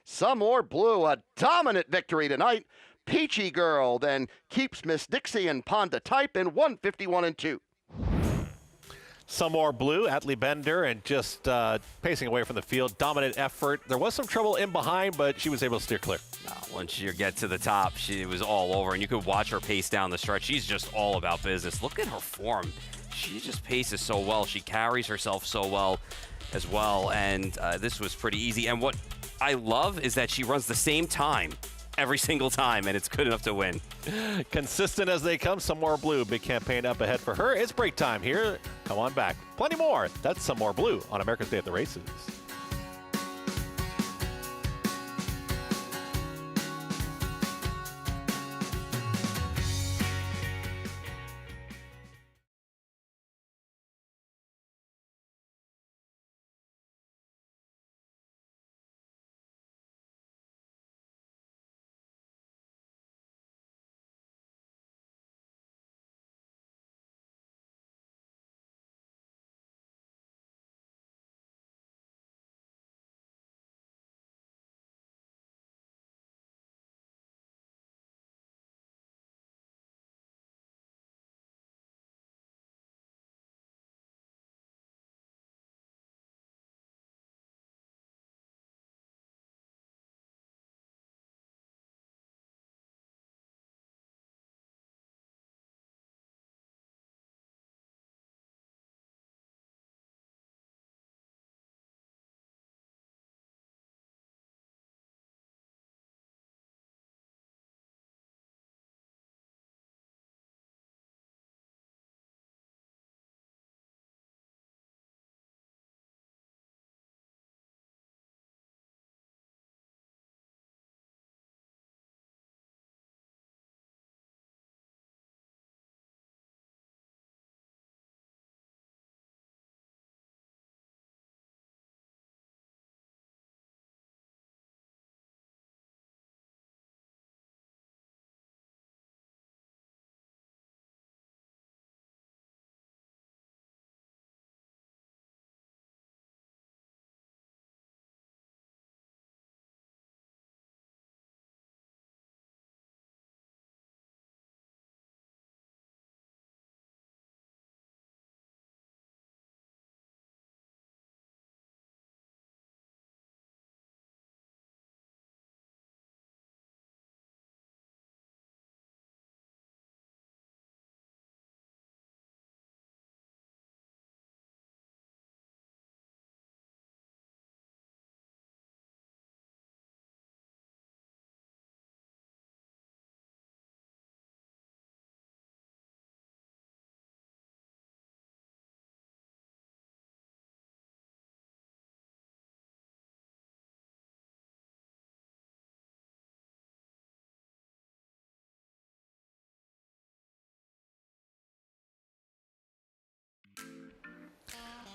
Some More Blue, a dominant victory tonight. Peachy Girl then Keeps Miss Dixie and Ponda Type in 1:51 and 2. Some More Blue, Atlee Bender, and just pacing away from the field. Dominant effort. There was some trouble in behind, but she was able to steer clear. Once you get to the top, it was all over, and you could watch her pace down the stretch. She's just all about business. Look at her form. She just paces so well. She carries herself so well as well, and this was pretty easy. And what I love is that she runs the same time every single time, and it's good enough to win. Consistent as they come. Some More Blue. Big campaign up ahead for her. It's break time here. Come on back. Plenty more. That's Some More Blue on America's Day at the Races.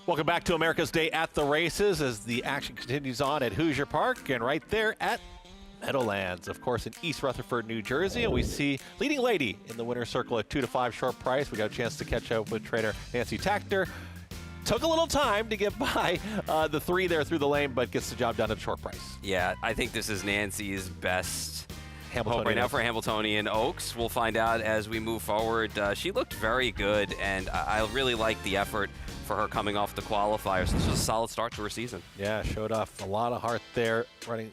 Welcome back to America's Day at the Races as the action continues on at Hoosier Park and right there at Meadowlands, of course, in East Rutherford, New Jersey. And we see Leading Lady in the winner's circle at 2 to 5 short price. We got a chance to catch up with trainer Nancy Tachter. Took a little time to get by the 3 there through the lane, but gets the job done at short price. Yeah, I think this is Nancy's best hope Hamiltonian. right now for Hamiltonian Oaks. We'll find out as we move forward. She looked very good, and I really like the effort for her coming off the qualifiers. This was a solid start to her season. Yeah, showed off a lot of heart there, running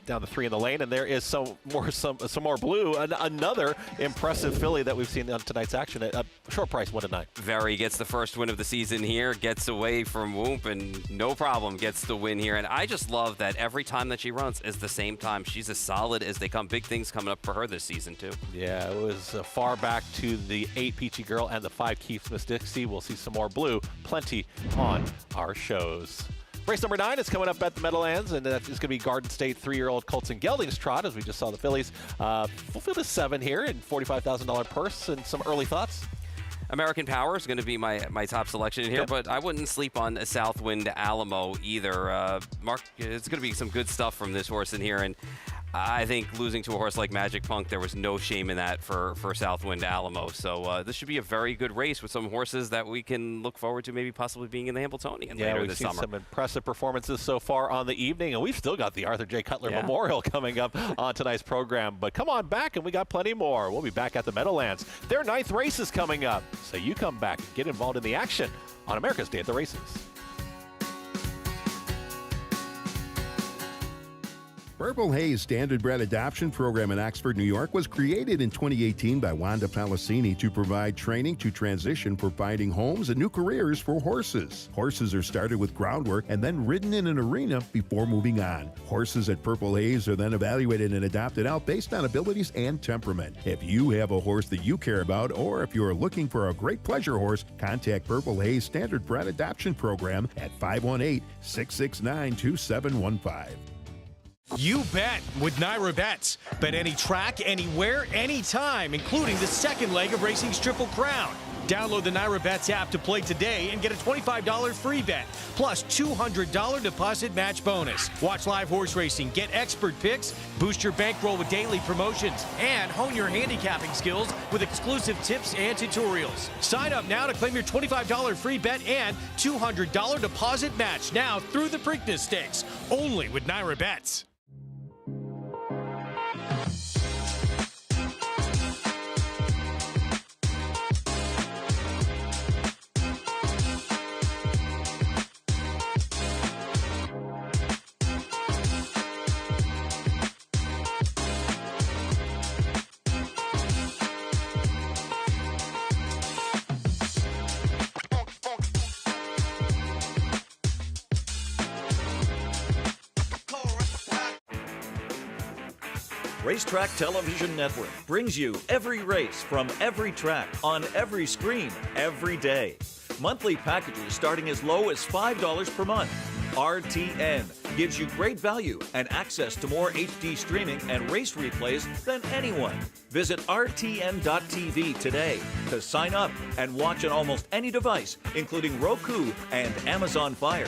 down the 3 in the lane, and there is some more blue. Another impressive filly that we've seen on tonight's action at short price, 1 to 9. Very gets the first win of the season here, gets away from Whoop, and no problem gets the win here. And I just love that every time that she runs is the same time. She's as solid as they come. Big things coming up for her this season too. Yeah, it was far back to the 8 Peachy Girl and the 5 Keith Smith Dixie. We'll see some more blue. Plenty on our shows. Race number 9 is coming up at the Meadowlands, and that is going to be Garden State 3-year-old Colts and Geldings trot, as we just saw the fillies. Full field of 7 here, and $45,000 purse, and some early thoughts. American Power is going to be my top selection in here, but I wouldn't sleep on a Southwind Alamo either. Mark, it's going to be some good stuff from this horse in here, and I think losing to a horse like Magic Punk, there was no shame in that for Southwind Alamo. So this should be a very good race with some horses that we can look forward to maybe possibly being in the Hamiltonian later this summer. We've seen some impressive performances so far on the evening, and we've still got the Arthur J. Cutler Memorial coming up on tonight's program. But come on back, and we got plenty more. We'll be back at the Meadowlands. Their 9th race is coming up, so you come back and get involved in the action on America's Day at the Races. Purple Haze Standard Bred Adoption Program in Oxford, New York was created in 2018 by Wanda Palacini to provide training to transition for finding homes and new careers for horses. Horses are started with groundwork and then ridden in an arena before moving on. Horses at Purple Haze are then evaluated and adopted out based on abilities and temperament. If you have a horse that you care about, or if you're looking for a great pleasure horse, contact Purple Haze Standard Bred Adoption Program at 518-669-2715. You bet with Naira Bets. Bet any track, anywhere, anytime, including the second leg of racing's Triple Crown. Download the Naira Bets app to play today and get a $25 free bet, plus $200 deposit match bonus. Watch live horse racing, get expert picks, boost your bankroll with daily promotions, and hone your handicapping skills with exclusive tips and tutorials. Sign up now to claim your $25 free bet and $200 deposit match now through the Preakness Stakes, only with Naira Bets. Racetrack Television Network brings you every race from every track on every screen every day. Monthly packages starting as low as $5 per month. RTN gives you great value and access to more HD streaming and race replays than anyone. Visit RTN.tv today to sign up and watch on almost any device, including Roku and Amazon Fire.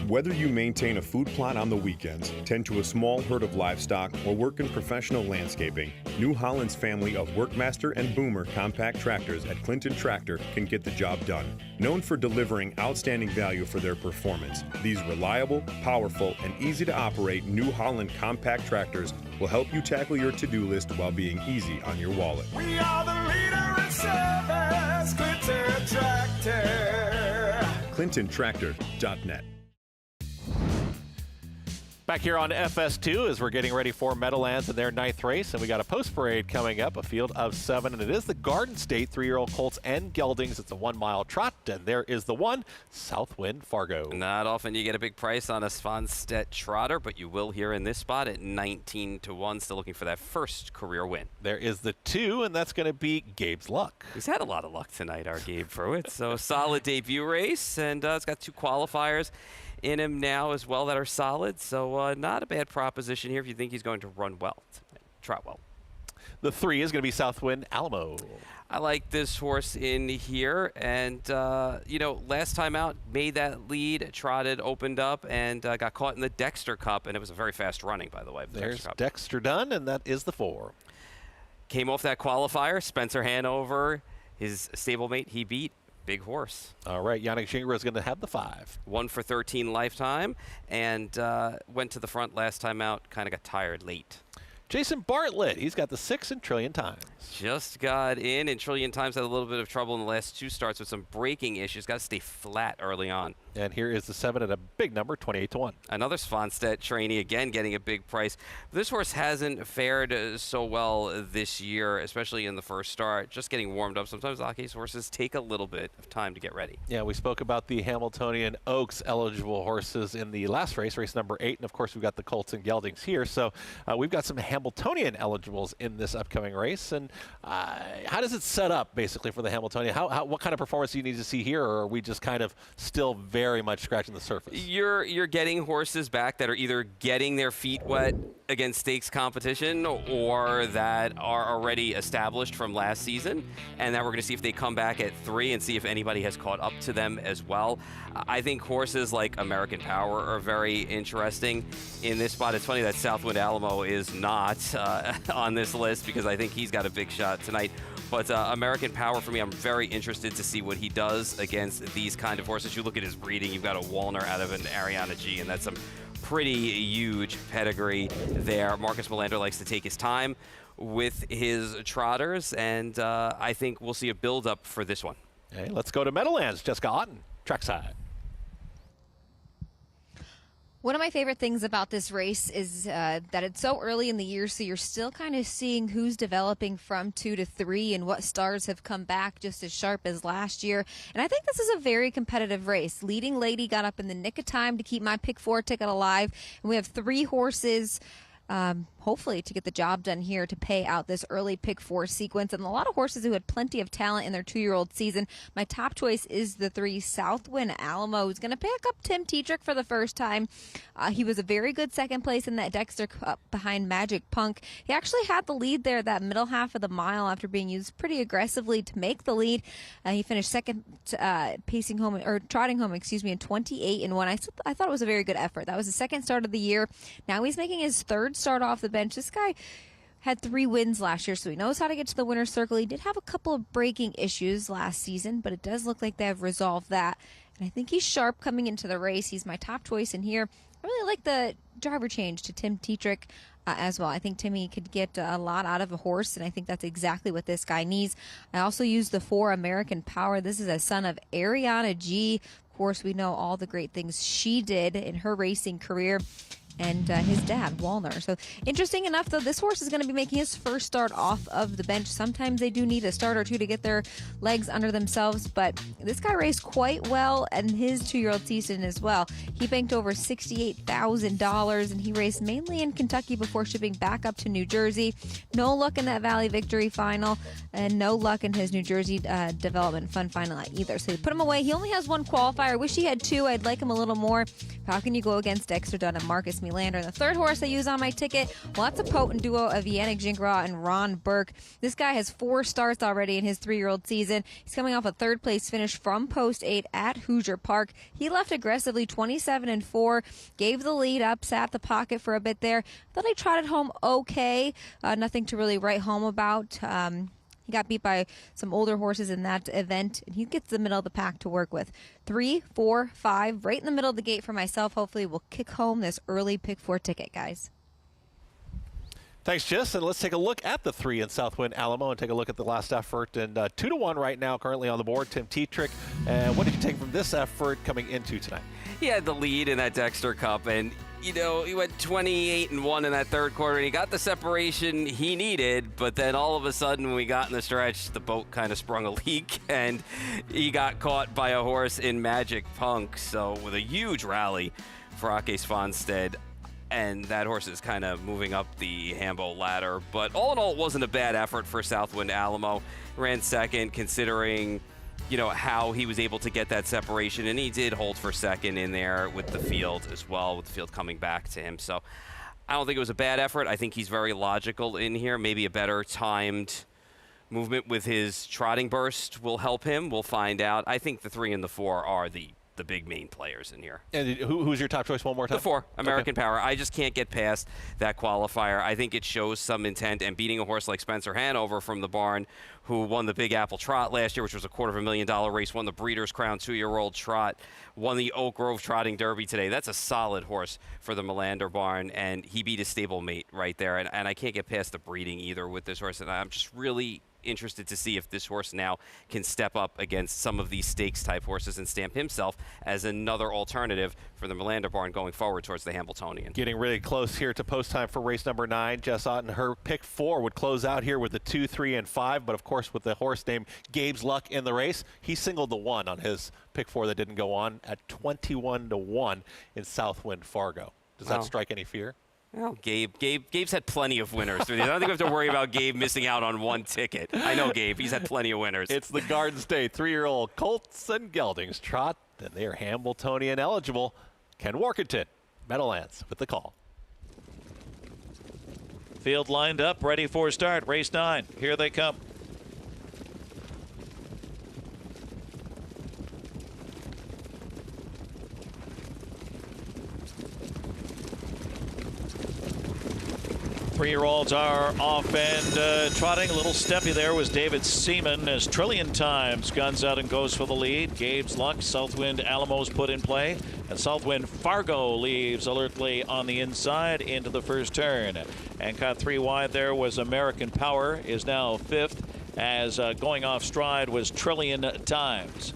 Whether you maintain a food plot on the weekends, tend to a small herd of livestock, or work in professional landscaping, New Holland's family of Workmaster and Boomer compact tractors at Clinton Tractor can get the job done. Known for delivering outstanding value for their performance, these reliable, powerful, and easy to operate New Holland compact tractors will help you tackle your to-do list while being easy on your wallet. We are the leader in service, Clinton Tractor. ClintonTractor.net. Back here on FS2 as we're getting ready for Meadowlands in their 9th race, and we got a post parade coming up, a field of 7, and it is the Garden State 3-year-old Colts and Geldings. It's a 1-mile trot, and there is the one, Southwind Fargo. Not often you get a big price on a Svanstedt trotter, but you will here in this spot at 19 to 1. Still looking for that first career win. There is the 2, and that's going to be Gabe's Luck. He's had a lot of luck tonight, our Gabe Pruitt. So solid debut race, and it's got 2 qualifiers in him now as well that are solid. So not a bad proposition here if you think he's going to run well tonight. Trot well. The 3 is going to be Southwind Alamo. I like this horse in here, and last time out, made that lead, trotted, opened up, and got caught in the Dexter Cup, and it was a very fast running, by the way. There's Dexter done, and that is the 4. Came off that qualifier, Spencer Hanover, his stablemate, he beat. Big horse. All right, Yannick Gingras is going to have the 5. 1 for 13 lifetime, and went to the front last time out, kind of got tired late. Jason Bartlett, he's got the 6 in Trillion Times. Just got in, and Trillion Times had a little bit of trouble in the last 2 starts with some braking issues. Got to stay flat early on. And here is the 7 at a big number, 28-1. Another Svanstedt trainee, again getting a big price. This horse hasn't fared so well this year, especially in the first start. Just getting warmed up. Sometimes Aki's horses take a little bit of time to get ready. Yeah, we spoke about the Hamiltonian Oaks eligible horses in the last race, race number 8. And, of course, we've got the Colts and Geldings here. So we've got some Hamiltonian eligibles in this upcoming race. And how does it set up, basically, for the Hamiltonian? What kind of performance do you need to see here, or are we just kind of still very much scratching the surface? You're getting horses back that are either getting their feet wet against stakes competition or that are already established from last season, and that we're going to see if they come back at 3 and see if anybody has caught up to them as well. I think horses like American Power are very interesting in this spot. It's funny that Southwind Alamo is not on this list because I think he's got a big shot tonight. But American Power, for me, I'm very interested to see what he does against these kind of horses. You look at his breeding, you've got a Walner out of an Ariana G, and that's some pretty huge pedigree there. Marcus Melander likes to take his time with his trotters, and I think we'll see a build-up for this one. Okay, let's go to Meadowlands. Jessica Otten, trackside. One of my favorite things about this race is that it's so early in the year, so you're still kind of seeing who's developing from 2 to 3 and what stars have come back just as sharp as last year. And I think this is a very competitive race. Leading Lady got up in the nick of time to keep my pick 4 ticket alive, and we have 3 horses hopefully to get the job done here to pay out this early pick 4 sequence, and a lot of horses who had plenty of talent in their 2-year-old season. My top choice is the 3 Southwind Alamo, who's going to pick up Tim Tetrick for the first time. He was a very good second place in that Dexter Cup behind Magic Punk. He actually had the lead there that middle half of the mile after being used pretty aggressively to make the lead. He finished second trotting home in 28-1. I thought it was a very good effort. That was the second start of the year. Now he's making his 3rd start off the bench. This guy had 3 wins last year, so he knows how to get to the winner's circle. He did have a couple of braking issues last season, but it does look like they have resolved that. And I think he's sharp coming into the race. He's my top choice in here. I really like the driver change to Tim Tetrick as well. I think Timmy could get a lot out of a horse, and I think that's exactly what this guy needs. I also used the 4 American Power. This is a son of Ariana G. Of course, we know all the great things she did in her racing career. And his dad, Walner. So interesting enough, though, this horse is going to be making his first start off of the bench. Sometimes they do need a start or 2 to get their legs under themselves, but this guy raced quite well in his 2-year-old season as well. He banked over $68,000, and he raced mainly in Kentucky before shipping back up to New Jersey. No luck in that Valley Victory final, and no luck in his New Jersey Development Fund final either. So you put him away. He only has 1 qualifier. I wish he had 2. I'd like him a little more. How can you go against Dexter Dunn and Marcus Melander? And the 3rd horse I use on my ticket, well, that's a potent duo of Yannick Gingras and Ron Burke. This guy has 4 starts already in his 3-year-old season. He's coming off a 3rd place finish from Post 8 at Hoosier Park. He left aggressively 27-4, gave the lead up, sat the pocket for a bit there. Thought he trotted home okay. Nothing to really write home about. He got beat by some older horses in that event, and he gets the middle of the pack to work with. 3, 4, 5, right in the middle of the gate for myself. Hopefully we'll kick home this early pick 4 ticket, guys. Thanks, Jess. And let's take a look at the 3 in Southwind Alamo and take a look at the last effort. And 2-1 right now, currently on the board, Tim Tetrick. And what did you take from this effort coming into tonight? He had the lead in that Dexter Cup, and he went 28-1 in that 3rd quarter, and he got the separation he needed, but then all of a sudden when we got in the stretch, the boat kind of sprung a leak, and he got caught by a horse in Magic Punk. So with a huge rally for Ake Svanstedt, and that horse is kind of moving up the Hambo ladder. But all in all, it wasn't a bad effort for Southwind Alamo. Ran 2nd, considering how he was able to get that separation, and he did hold for 2nd in there with the field as well, with the field coming back to him. So I don't think it was a bad effort. I think he's very logical in here. Maybe a better timed movement with his trotting burst will help him. We'll find out. I think the 3 and the 4 are the big main players in here. And who's your top choice one more time? The 4, American Power. I just can't get past that qualifier. I think it shows some intent, and beating a horse like Spencer Hanover from the barn, who won the Big Apple Trot last year, which was a $250,000 race, won the Breeders' Crown 2-year-old trot, won the Oak Grove Trotting Derby today. That's a solid horse for the Melander barn, and he beat his stablemate right there. And I can't get past the breeding either with this horse, and I'm just really interested to see if this horse now can step up against some of these stakes type horses and stamp himself as another alternative for the Melander barn going forward towards the Hambletonian. Getting really close here to post time for race number 9. Jess Otten, her pick 4 would close out here with the 2, 3, and 5, but of course with the horse named Gabe's Luck in the race, he singled the 1 on his pick 4 that didn't go on at 21-1 in Southwind Fargo. Does that strike any fear? Well, Gabe's had plenty of winners through these. I don't think we have to worry about Gabe missing out on one ticket. I know Gabe. He's had plenty of winners. It's the Garden State 3-year-old Colts and Geldings trot, and they are Hambletonian eligible. Ken Workington, Meadowlands with the call. Field lined up, ready for start. Race 9. Here they come. Three-year-olds are off and trotting. A little steppy there was David Seaman as Trillion Times guns out and goes for the lead. Gabe's Luck, Southwind Alamo's put in play. And Southwind Fargo leaves alertly on the inside into the first turn. And caught 3 wide there was American Power, is now 5th, as going off stride was Trillion Times.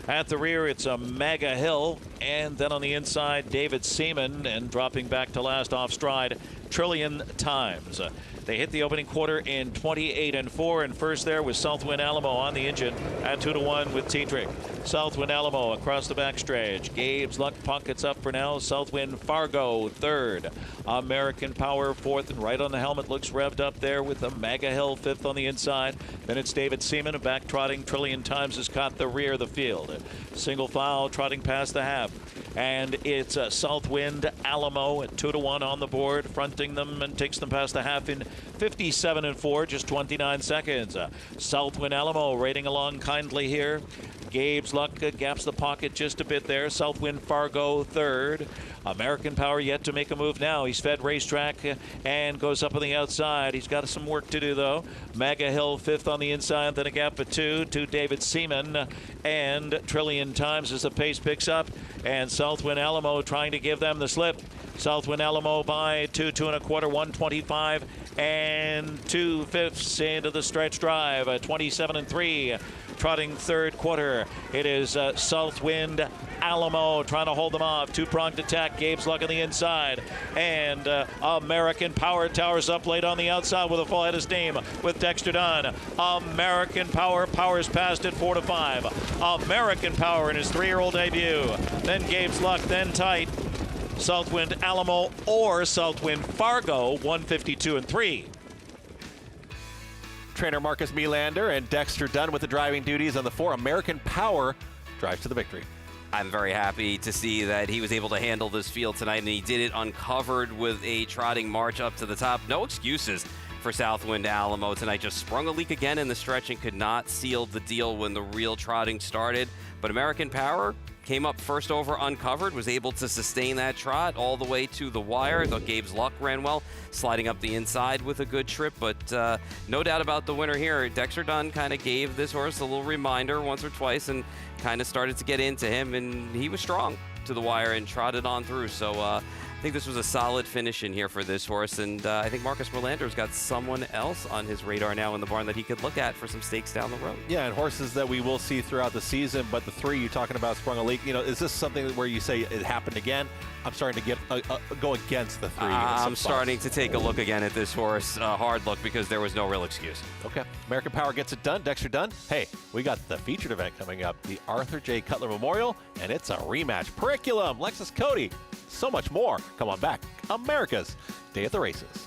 At the rear, it's a Mega Hill, and then on the inside, David Seaman, and dropping back to last off stride, Trillion Times. They hit the opening quarter in 28-4, and first there was Southwind Alamo on the engine at 2-1 with Tetrick. Southwind Alamo across the backstretch. Gabe's Luck pockets up for now. Southwind Fargo 3rd. American Power 4th, and right on the helmet looks revved up there with the Mega Hill 5th on the inside. Then it's David Seaman, back trotting. Trillion Times has caught the rear of the field. Single file trotting past the half. And it's Southwind Alamo at 2-1 on the board, fronting them and takes them past the half in 57-4, just 29 seconds. Southwind Alamo raiding along kindly here. Gabe's Luck gaps the pocket just a bit there. Southwind Fargo 3rd. American Power yet to make a move now. He's fed racetrack and goes up on the outside. He's got some work to do, though. Mega Hill 5th on the inside, then a gap of 2 to David Seaman and Trillion Times as the pace picks up. And Southwind Alamo trying to give them the slip. Southwind Alamo by 2, 2 1/4, 125 and 2/5 into the stretch drive. 27-3. Trotting 3rd quarter. It is Southwind Alamo trying to hold them off. 2-pronged attack. Gabe's Luck on the inside. And American Power towers up late on the outside with a full head of steam with Dexter Dunn. American Power powers past at 4-5. American Power in his 3-year-old debut. Then Gabe's Luck, then tight. Southwind Alamo or Southwind Fargo, 152-3. Trainer Marcus Melander and Dexter Dunn with the driving duties on the 4. American Power drives to the victory. I'm very happy to see that he was able to handle this field tonight, and he did it uncovered with a trotting march up to the top. No excuses for Southwind Alamo tonight. Just sprung a leak again in the stretch and could not seal the deal when the real trotting started. But American Power came up first over uncovered, was able to sustain that trot all the way to the wire. Though Gabe's Luck ran well, sliding up the inside with a good trip. But no doubt about the winner here. Dexter Dunn kind of gave this horse a little reminder once or twice and kind of started to get into him, and he was strong to the wire and trotted on through. So I think this was a solid finish in here for this horse, and I think Marcus Merlander's got someone else on his radar now in the barn that he could look at for some stakes down the road. Yeah, and horses that we will see throughout the season, but the 3 you're talking about sprung a leak. You know, is this something where you say it happened again? I'm starting to get go against the 3. I'm starting to take a look again at this horse, a hard look, because there was no real excuse. Okay, American Power gets it done. Dexter Dunn. Hey, we got the featured event coming up, the Arthur J. Cutler Memorial, and it's a rematch. Curriculum, Lexus Cody, so much more. Come on back. America's Day at the Races.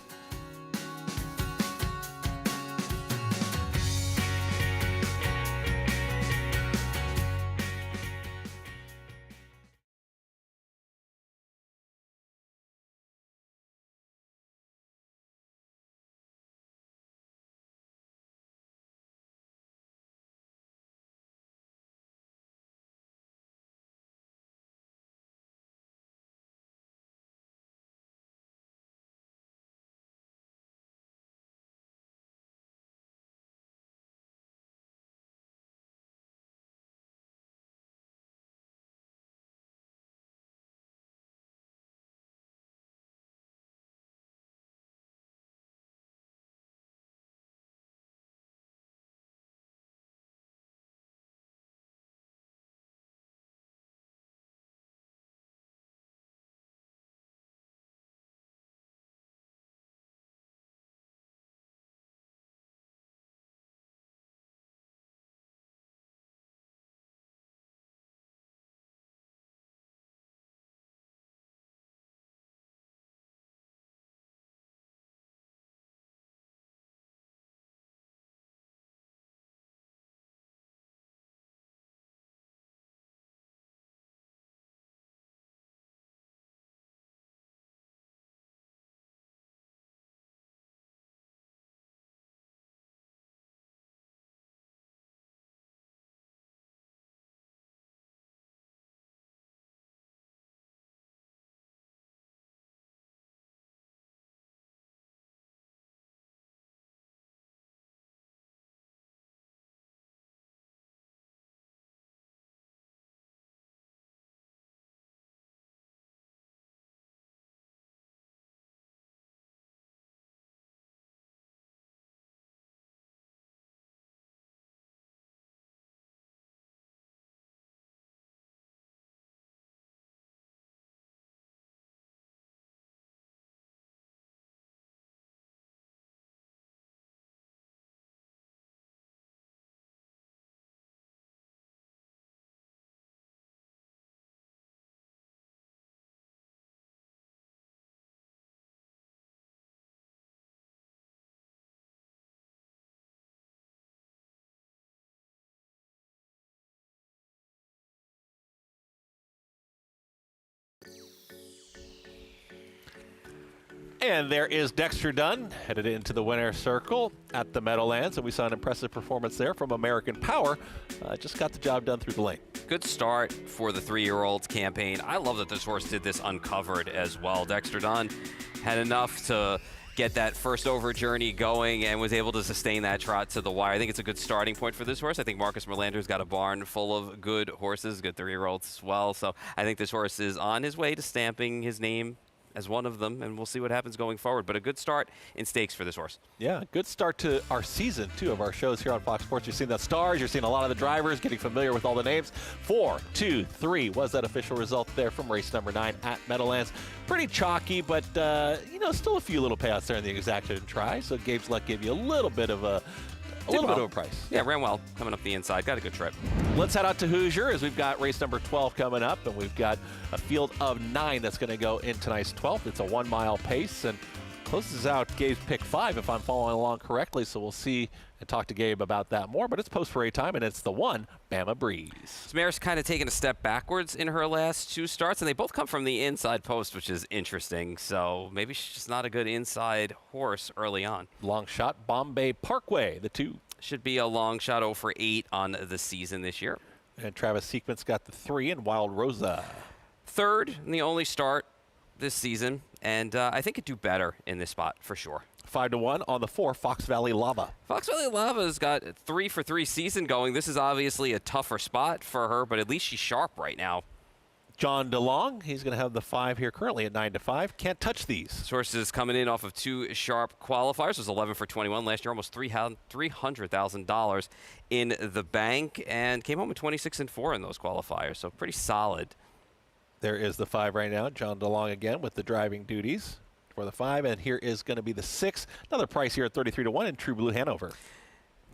And there is Dexter Dunn, headed into the winner's circle at the Meadowlands. And we saw an impressive performance there from American Power. Just got the job done through the lane. Good start for the 3-year-olds campaign. I love that this horse did this uncovered as well. Dexter Dunn had enough to get that first over journey going and was able to sustain that trot to the wire. I think it's a good starting point for this horse. I think Marcus Merlander's got a barn full of good horses, good 3-year-olds as well. So I think this horse is on his way to stamping his name as one of them, and we'll see what happens going forward. But a good start in stakes for this horse. Yeah, good start to our season, too, of our shows here on Fox Sports. You're seeing the stars, you're seeing a lot of the drivers, getting familiar with all the names. 4, 2, 3 was that official result there from race number 9 at Meadowlands. Pretty chalky, but, still a few little payouts there in the exaction and try. So Gabe's luck gave you a little bit of a price. Yeah, ran well coming up the inside. Got a good trip. Let's head out to Hoosier as we've got race number 12 coming up, and we've got a field of 9 that's going to go in tonight's 12th. It's a 1-mile pace and closes out Gabe's pick 5 if I'm following along correctly. So we'll see and talk to Gabe about that more. But it's post-parade time, and it's the 1, Bama Breeze. This mare's kind of taken a step backwards in her last 2 starts, and they both come from the inside post, which is interesting. So maybe she's just not a good inside horse early on. Long shot, Bombay Parkway, the 2. Should be a long shot 0 for 8 on the season this year. And Travis Sequence got the 3, and Wild Rosa. 3rd and the only start this season, and I think it'd do better in this spot for sure. 5-1 on the 4, Fox Valley Lava. Fox Valley Lava's got 3 for 3 season going. This is obviously a tougher spot for her, but at least she's sharp right now. John DeLong, he's going to have the 5 here currently at 9-5. Can't touch these. Sources coming in off of 2 sharp qualifiers. It was 11 for 21 last year, almost $300,000 in the bank, and came home with 26-4 in those qualifiers, so pretty solid. There is the 5 right now. John DeLong again with the driving duties for the 5, and here is going to be the 6. Another price here at 33-1 in True Blue Hanover.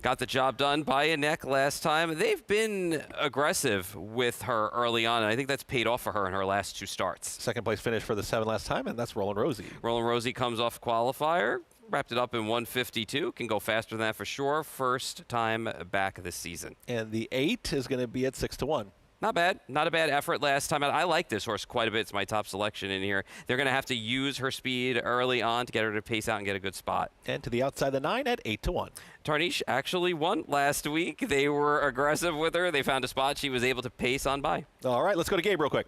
Got the job done by a neck last time. They've been aggressive with her early on, and I think that's paid off for her in her last 2 starts. Second place finish for the 7 last time, and that's Roland Rosie. Roland Rosie comes off qualifier, wrapped it up in 152. Can go faster than that for sure. First time back this season. And the 8 is going to be at 6-1. Not bad. Not a bad effort last time out. I like this horse quite a bit. It's my top selection in here. They're going to have to use her speed early on to get her to pace out and get a good spot. And to the outside the 9 at 8-1. Tarnish actually won last week. They were aggressive with her. They found a spot she was able to pace on by. All right, let's go to Gabe real quick.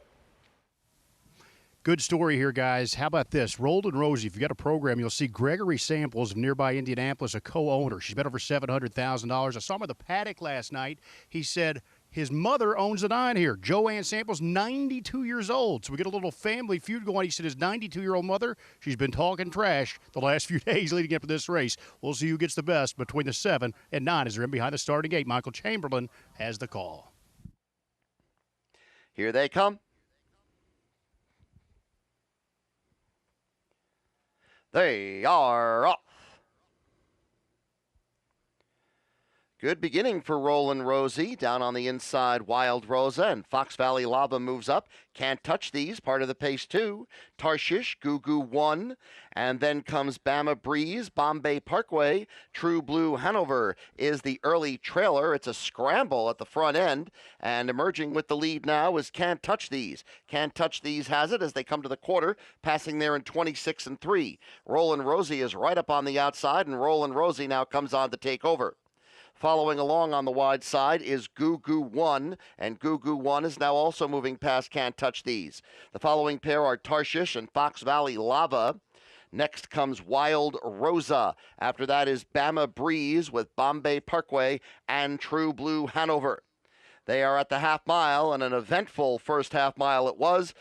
Good story here, guys. How about this? Roland Rosie, if you got a program, you'll see Gregory Samples of nearby Indianapolis, a co-owner. She's bet over $700,000. I saw him at the paddock last night. He said his mother owns the 9 here. Joanne Samples, 92 years old. So we get a little family feud going. He said his 92-year-old mother, she's been talking trash the last few days leading up to this race. We'll see who gets the best between the 7 and 9 as they're in behind the starting gate. Michael Chamberlain has the call. Here they come. They are off. Good beginning for Roland Rosie. Down on the inside, Wild Rosa, and Fox Valley Lava moves up. Can't touch these, part of the pace 2. Tarshish, Goo 1, and then comes Bama Breeze, Bombay Parkway, True Blue Hanover is the early trailer. It's a scramble at the front end, and emerging with the lead now is Can't Touch These. Can't Touch These has it as they come to the quarter, passing there in 26-3. Roland Rosie is right up on the outside, and Roland Rosie now comes on to take over. Following along on the wide side is Goo 1, and Goo 1 is now also moving past Can't Touch These. The following pair are Tarshish and Fox Valley Lava. Next comes Wild Rosa. After that is Bama Breeze with Bombay Parkway and True Blue Hanover. They are at the half mile, and an eventful first half mile it was.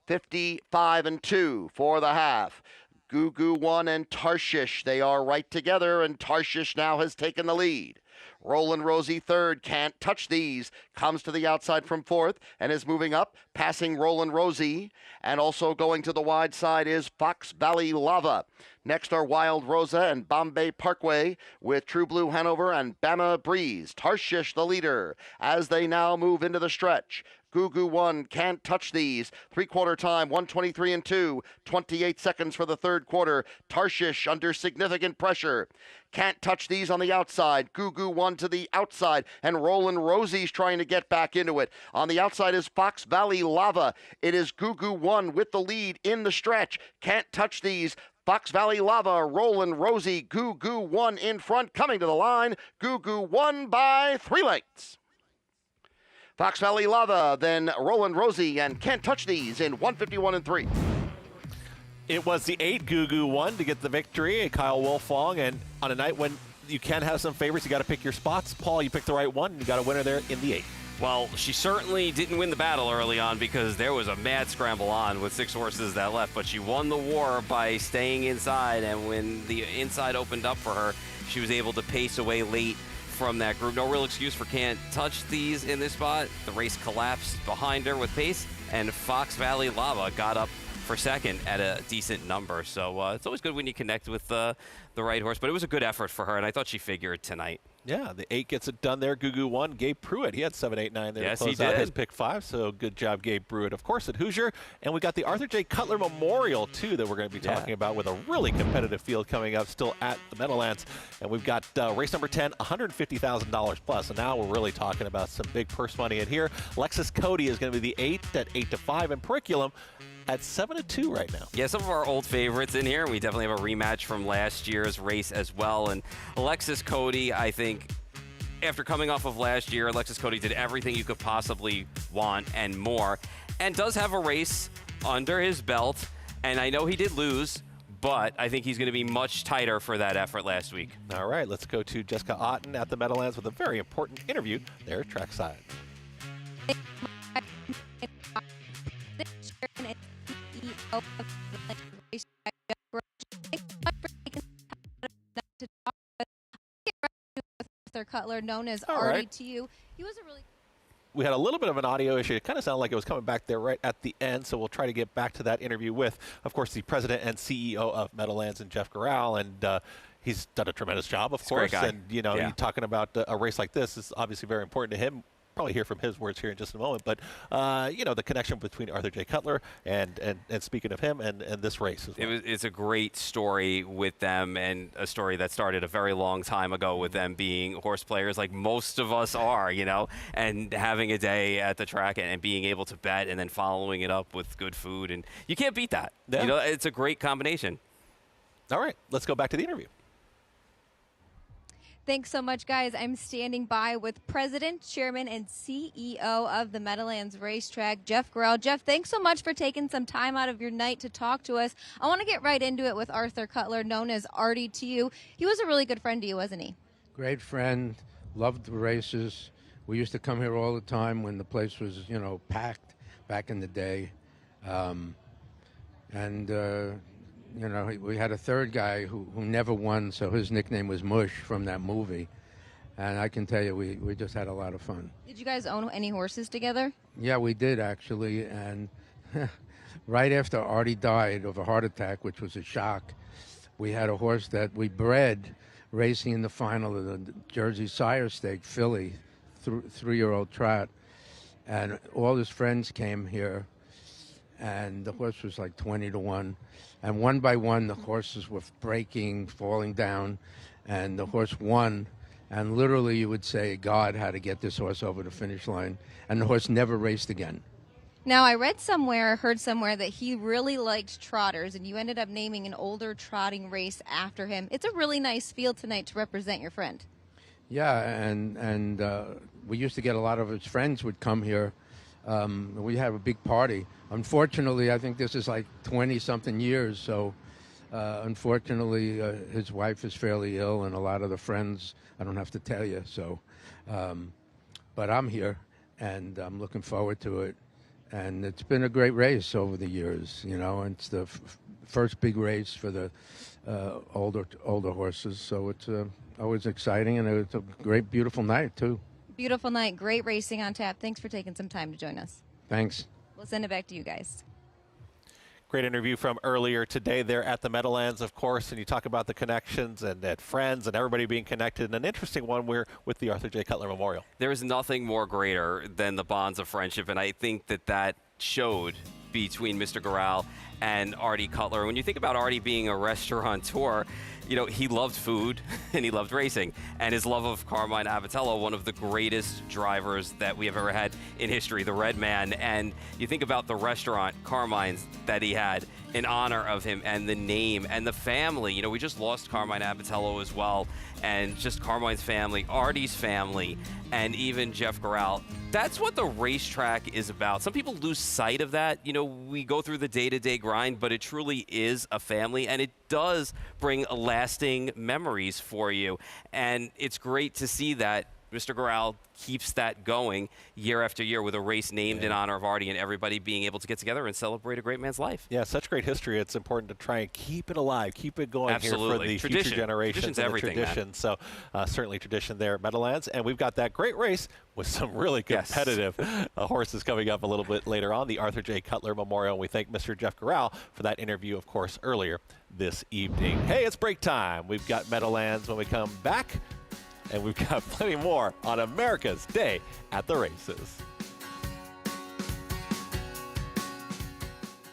55-2 for the half. Goo 1 and Tarshish, they are right together, and Tarshish now has taken the lead. Roland Rosie 3rd, Can't Touch These, comes to the outside from 4th and is moving up, passing Roland Rosie. And also going to the wide side is Fox Valley Lava. Next are Wild Rosa and Bombay Parkway with True Blue Hanover and Bama Breeze. Tarshish the leader as they now move into the stretch. Goo 1, Can't Touch These. 3/4 time, 1:23-2. 28 seconds for the 3rd quarter. Tarshish under significant pressure. Can't Touch These on the outside. Goo 1 to the outside. And Roland Rosie's trying to get back into it. On the outside is Fox Valley Lava. It is Goo 1 with the lead in the stretch. Can't Touch These. Fox Valley Lava, Roland Rosie, Goo Goo 1 in front, coming to the line. Goo Goo won by 3 lengths. Fox Valley Lava, then Roland Rosie, and Can't Touch These in 151 and 3. It was the 8 Goo Goo 1 to get the victory, Kyle Wolfong, and on a night when you can have some favorites, you got to pick your spots. Paul, you picked the right one, and you got a winner there in the 8. Well, she certainly didn't win the battle early on because there was a mad scramble on with 6 horses that left, but she won the war by staying inside, and when the inside opened up for her, she was able to pace away late from that group. No real excuse for Can't Touch These in this spot. The race collapsed behind her with pace, and Fox Valley Lava got up for second at a decent number. So it's always good when you connect with the right horse, but it was a good effort for her, and I thought she figured tonight. Yeah, the 8 gets it done there. Goo Goo 1. Gabe Pruitt, he had 7, 8, 9 there to close out his pick 5. So good job, Gabe Pruitt, of course, at Hoosier. And we got the Arthur J. Cutler Memorial, too, that we're going to be talking about with a really competitive field coming up still at the Meadowlands. And we've got race number 10, $150,000 plus. And now we're really talking about some big purse money in here. Lexus Cody is going to be the 8 at 8-5, and Periculum at 7-2 right now. Yeah, some of our old favorites in here. We definitely have a rematch from last year's race as well. And Alexis Cody, I think, after coming off of last year, Alexis Cody did everything you could possibly want and more, and does have a race under his belt. And I know he did lose, but I think he's going to be much tighter for that effort last week. All right, let's go to Jessica Otten at the Meadowlands with a very important interview there trackside. Cutler, known as RDTU. He was a really... We had a little bit of an audio issue. It kind of sounded like it was coming back there right at the end, so we'll try to get back to that interview with, of course, the president and CEO of Meadowlands, and Jeff Corral, and he's done a tremendous job, of course. And, you know, talking about a race like this is obviously very important to him. Probably hear from his words here in just a moment, but you know, the connection between Arthur J. Cutler and speaking of him and this race as well. It's a great story with them, and a story that started a very long time ago with them being horse players like most of us are, you know, and having a day at the track and being able to bet and then following it up with good food, and you can't beat that. You know, it's a great combination. All right, let's go back to the interview. Thanks so much, guys. I'm standing by with President, Chairman, and CEO of the Meadowlands Racetrack, Jeff Corral. Jeff, thanks so much for taking some time out of your night to talk to us. I want to get right into it with Arthur Cutler, known as RDTU. He was a really good friend to you, wasn't he? Great friend, loved the races. We used to come here all the time when the place was, you know, packed back in the day. You know, we had a third guy who never won, so his nickname was Mush from that movie. And I can tell you, we just had a lot of fun. Did you guys own any horses together? Yeah, we did, actually. And right after Artie died of a heart attack, which was a shock, we had a horse that we bred racing in the final of the Jersey Sire Stake, Philly, 3-year-old trot. And all his friends came here, and the horse was like 20-1. And one by one, the horses were breaking, falling down, and the horse won. And literally, you would say, God had to get this horse over the finish line. And the horse never raced again. Now, I read somewhere, heard somewhere that he really liked trotters, and you ended up naming an older trotting race after him. It's a really nice field tonight to represent your friend. Yeah, and we used to get a lot of his friends would come here. We have a big party. Unfortunately, I think this is like 20-something years, so unfortunately, his wife is fairly ill, and a lot of the friends, I don't have to tell you, so. But I'm here, and I'm looking forward to it. And it's been a great race over the years, you know, and it's the first big race for the older horses, so it's always exciting, and it's a great, beautiful night, too. Beautiful night. Great racing on tap. Thanks for taking some time to join us. Thanks. We'll send it back to you guys. Great interview from earlier today there at the Meadowlands, of course, and you talk about the connections and friends and everybody being connected, and an interesting one with the Arthur J. Cutler Memorial. There is nothing more greater than the bonds of friendship, and I think that showed between Mr. Corral and Artie Cutler. When you think about Artie being a restaurateur, you know, he loved food and he loved racing. And his love of Carmine Abatello, one of the greatest drivers that we have ever had in history, the Red Man. And you think about the restaurant, Carmine's, that he had in honor of him, and the name and the family. You know, we just lost Carmine Abatello as well, and just Carmine's family, Artie's family, and even Jeff Corral. That's what the racetrack is about. Some people lose sight of that. You know, we go through the day-to-day grind, but it truly is a family, and it does bring lasting memories for you. And it's great to see that Mr. Corral keeps that going year after year with a race named in honor of Artie, and everybody being able to get together and celebrate a great man's life. Yeah, such great history. It's important to try and keep it alive, keep it going here for the future generations. Tradition's everything, tradition. man. So certainly tradition there at Meadowlands. And we've got that great race with some really competitive horses coming up a little bit later on, the Arthur J. Cutler Memorial. And we thank Mr. Jeff Corral for that interview, of course, earlier this evening. Hey, it's break time. We've got Meadowlands when we come back. And we've got plenty more on America's Day at the Races.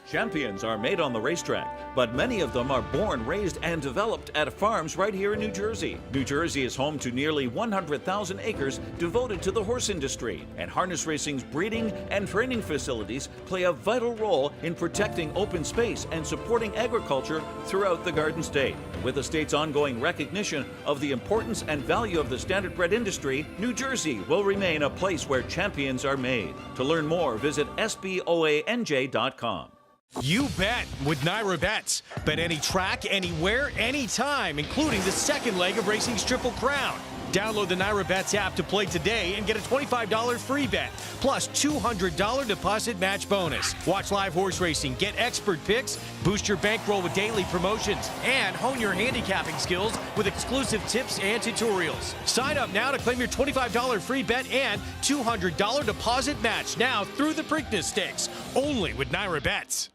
Champions are made on the racetrack, but many of them are born, raised, and developed at farms right here in New Jersey. New Jersey is home to nearly 100,000 acres devoted to the horse industry, and harness racing's breeding and training facilities play a vital role in protecting open space and supporting agriculture throughout the Garden State. With the state's ongoing recognition of the importance and value of the standardbred industry, New Jersey will remain a place where champions are made. To learn more, visit sboanj.com. You bet with Naira Bets. Bet any track, anywhere, anytime, including the second leg of racing's Triple Crown. Download the Naira Bets app to play today and get a $25 free bet, plus $200 deposit match bonus. Watch live horse racing, get expert picks, boost your bankroll with daily promotions, and hone your handicapping skills with exclusive tips and tutorials. Sign up now to claim your $25 free bet and $200 deposit match now through the Preakness Stakes, only with Naira Bets.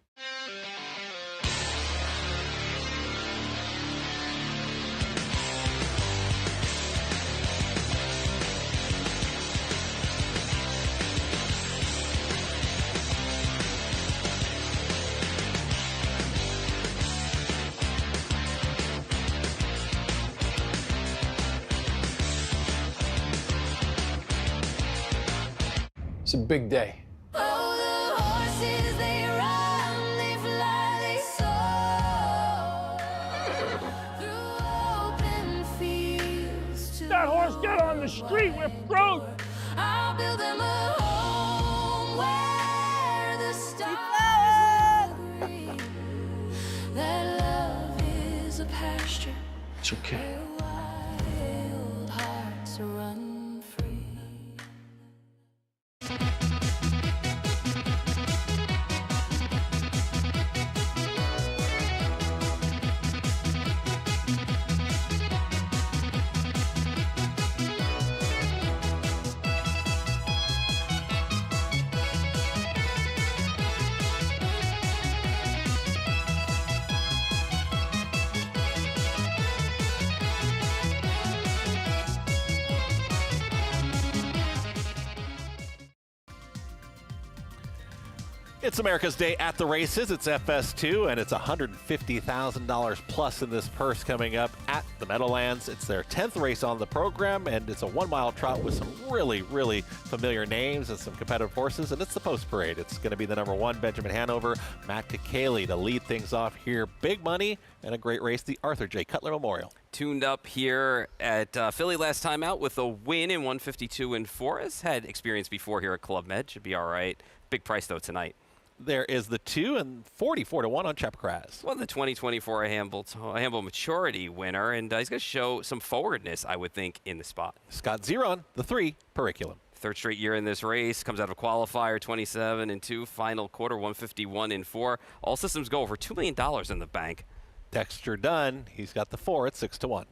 It's a big day. Oh, the horses, they run, they fly, they soar through open fields. That horse get on the street, we're screwed. I'll build them a home where the stars agree that love is a pasture. It's okay. Where wild hearts run free. It's America's Day at the Races. It's FS2, and it's $150,000 plus in this purse coming up at the Meadowlands. It's their 10th race on the program, and it's a 1-mile trot with some really, really familiar names and some competitive horses, and it's the post parade. It's going to be the number 1, Benjamin Hanover, Matt Kakaley to lead things off here. Big money and a great race, the Arthur J. Cutler Memorial. Tuned up here at Philly last time out with a win in 152 and 4. Has had experience before here at Club Med. Should be all right. Big price, though, tonight. There is the 2 and 44-1 on Chapkraz. Well, the 2024 Hamble Maturity winner, and he's going to show some forwardness, I would think, in the spot. Scott Zeron, the 3, Periculum. Third straight year in this race, comes out of a qualifier, 27 and 2, final quarter, 151 and 4. All systems go over $2 million in the bank. Dexter Dunn, he's got the 4 at 6-1.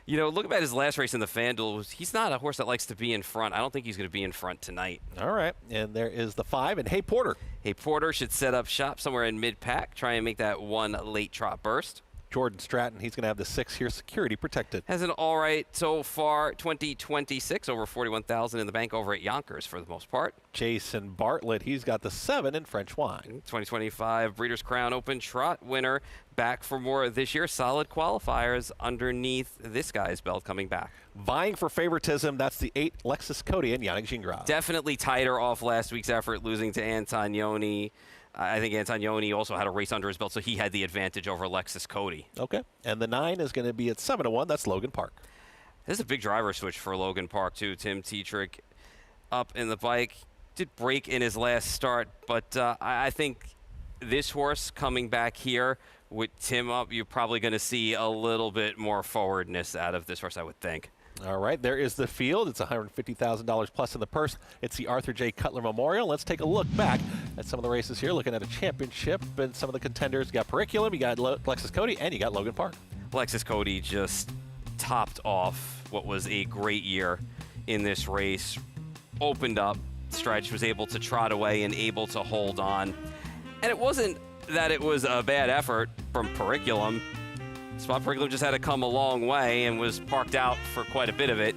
You know, look at his last race in the FanDuel. He's not a horse that likes to be in front. I don't think he's going to be in front tonight. All right, and there is the 5, and Hey Porter. Hey Porter should set up shop somewhere in mid-pack, try and make that one late trot burst. Jordan Stratton. He's going to have the 6 here, security protected. Has an all right so far 2026, over 41,000 in the bank over at Yonkers for the most part. Jason Bartlett, he's got the 7 in French wine. 2025 Breeders' Crown Open Trot winner, back for more this year. Solid qualifiers underneath this guy's belt coming back. Vying for favoritism, that's the 8 Lexus Cody and Yannick Gingras. Definitely tighter off last week's effort, losing to Antonioni. I think Antonioni also had a race under his belt, so he had the advantage over Lexus Cody. Okay, and the 9 is going to be at 7-1. That's Logan Park. This is a big driver switch for Logan Park, too. Tim Tetrick up in the bike. Did break in his last start, but I think this horse coming back here with Tim up, you're probably going to see a little bit more forwardness out of this horse, I would think. All right, there is the field. It's $150,000 plus in the purse. It's the Arthur J. Cutler Memorial. Let's take a look back at some of the races here, looking at a championship and some of the contenders. You got Periculum, you got Lexus Cody, and you got Logan Park. Lexus Cody just topped off what was a great year in this race. Opened up stretch, was able to trot away and able to hold on. And it wasn't that it was a bad effort from Periculum. Spot Periculum just had to come a long way and was parked out for quite a bit of it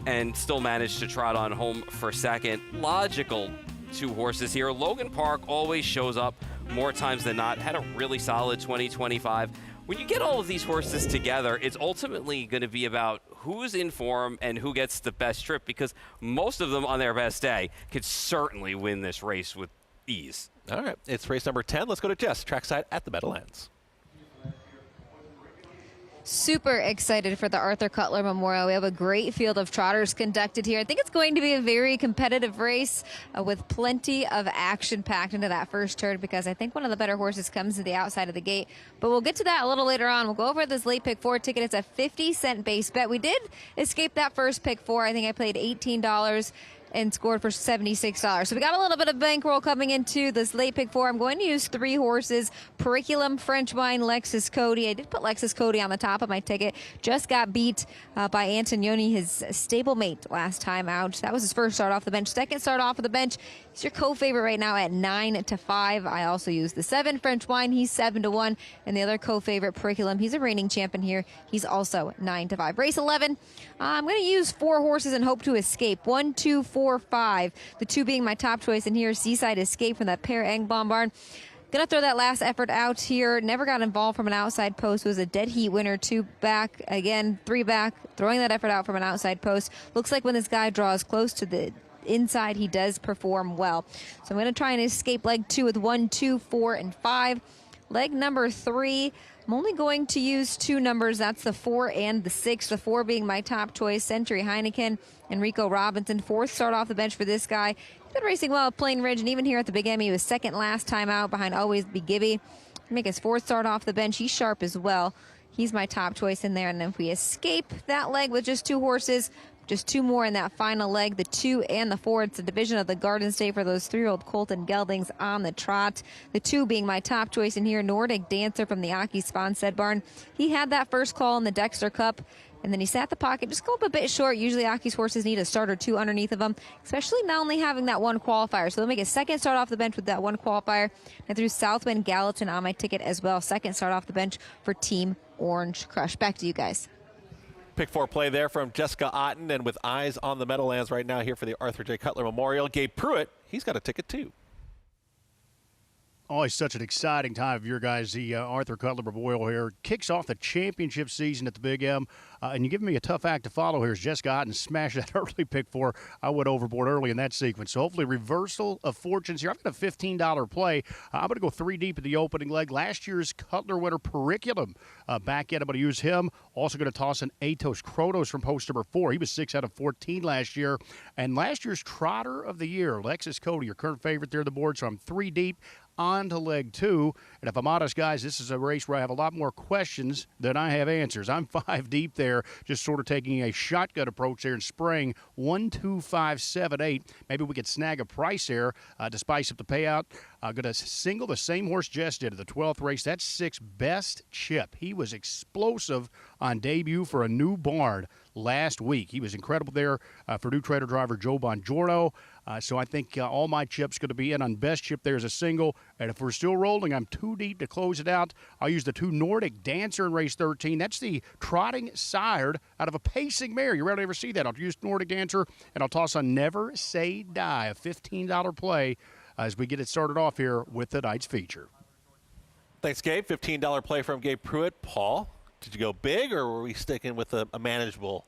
and still managed to trot on home for second. Logical 2 horses here. Logan Park always shows up more times than not. Had a really solid 2025. When you get all of these horses together, it's ultimately going to be about who's in form and who gets the best trip, because most of them on their best day could certainly win this race with ease. All right, it's race number 10. Let's go to Jess, trackside at the Meadowlands. Super excited for the Arthur Cutler Memorial. We have a great field of trotters conducted here. I think it's going to be a very competitive race with plenty of action packed into that first turn, because I think one of the better horses comes to the outside of the gate. But we'll get to that a little later on. We'll go over this late pick 4 ticket. It's a 50-cent base bet. We did escape that first pick 4. I think I played $18 and scored for $76. So we got a little bit of bankroll coming into this late pick 4. I'm going to use 3 horses: Periculum, French Wine, Lexus Cody. I did put Lexus Cody on the top of my ticket. Just got beat by Antonioni, his stablemate, last time out. That was his first start off the bench. Second start off of the bench. He's your co-favorite right now at 9-5. I also used the 7 French Wine. He's 7-1. And the other co-favorite, Periculum, he's a reigning champion here. He's also 9-5. Race 11. I'm going to use 4 horses and hope to escape. 1, 2, 4, 5. The 2 being my top choice. And here, Seaside Escape from that Per Engblom barn. Gonna throw that last effort out here. Never got involved from an outside post. Was a dead heat winner. 2 back, again 3 back. Throwing that effort out from an outside post. Looks like when this guy draws close to the inside, he does perform well. So I'm gonna try and escape leg 2 with 1, 2, 4, and 5. Leg number 3. I'm only going to use 2 numbers. That's the 4 and the 6. The 4 being my top choice, Century Heineken, Enrico Robinson. 4th start off the bench for this guy. He's been racing well at Plain Ridge, and even here at the Big M, he was second last time out behind Always Be Gibby. Make his 4th start off the bench. He's sharp as well. He's my top choice in there. And if we escape that leg with just 2 horses, just 2 more in that final leg, the 2 and the 4. It's a division of the Garden State for those 3-year-old Colton Geldings on the trot. The 2 being my top choice in here, Nordic Dancer from the Aki Sponstead barn. He had that first call in the Dexter Cup, and then he sat the pocket, just go up a bit short. Usually Aki's horses need a start or 2 underneath of them, especially not only having that 1 qualifier. So they'll make a 2nd start off the bench with that 1 qualifier. And threw Southwind Gallatin on my ticket as well. 2nd start off the bench for Team Orange Crush. Back to you guys. Pick 4 play there from Jessica Otten, and with eyes on the Meadowlands right now here for the Arthur J. Cutler Memorial. Gabe Pruitt, he's got a ticket too. Always such an exciting time of year, guys. The Arthur Cutler Memorial here kicks off the championship season at the Big M. And you're giving me a tough act to follow here as Jessica Otten smashed that early pick 4. I went overboard early in that sequence. So hopefully reversal of fortunes here. I've got a $15 play. I'm going to go 3 deep in the opening leg. Last year's Cutler winner, Periculum, back in. I'm going to use him. Also going to toss in Atos Kronos from post number 4. He was 6 out of 14 last year. And last year's Trotter of the Year, Lexus Cody, your current favorite there on the board. So I'm 3 deep. On to leg 2. And if I'm honest, guys, this is a race where I have a lot more questions than I have answers. I'm 5 deep there, just sort of taking a shotgun approach there and spraying 1, 2, 5, 7, 8. Maybe we could snag a price there to spice up the payout. Going to single the same horse Jess did at the 12th race. That's 6 Best Chip. He was explosive on debut for a new barn last week. He was incredible there for new trader driver Joe Bongiorno. So I think all my chips going to be in on best chip. There's a single. And if we're still rolling, I'm too deep to close it out. I'll use the 2 Nordic Dancer in race 13. That's the trotting sired out of a pacing mare. You rarely ever see that. I'll use Nordic Dancer, and I'll toss on Never Say Die, a $15 play as we get it started off here with tonight's feature. Thanks, Gabe. $15 play from Gabe Pruitt. Paul, did you go big, or were we sticking with a manageable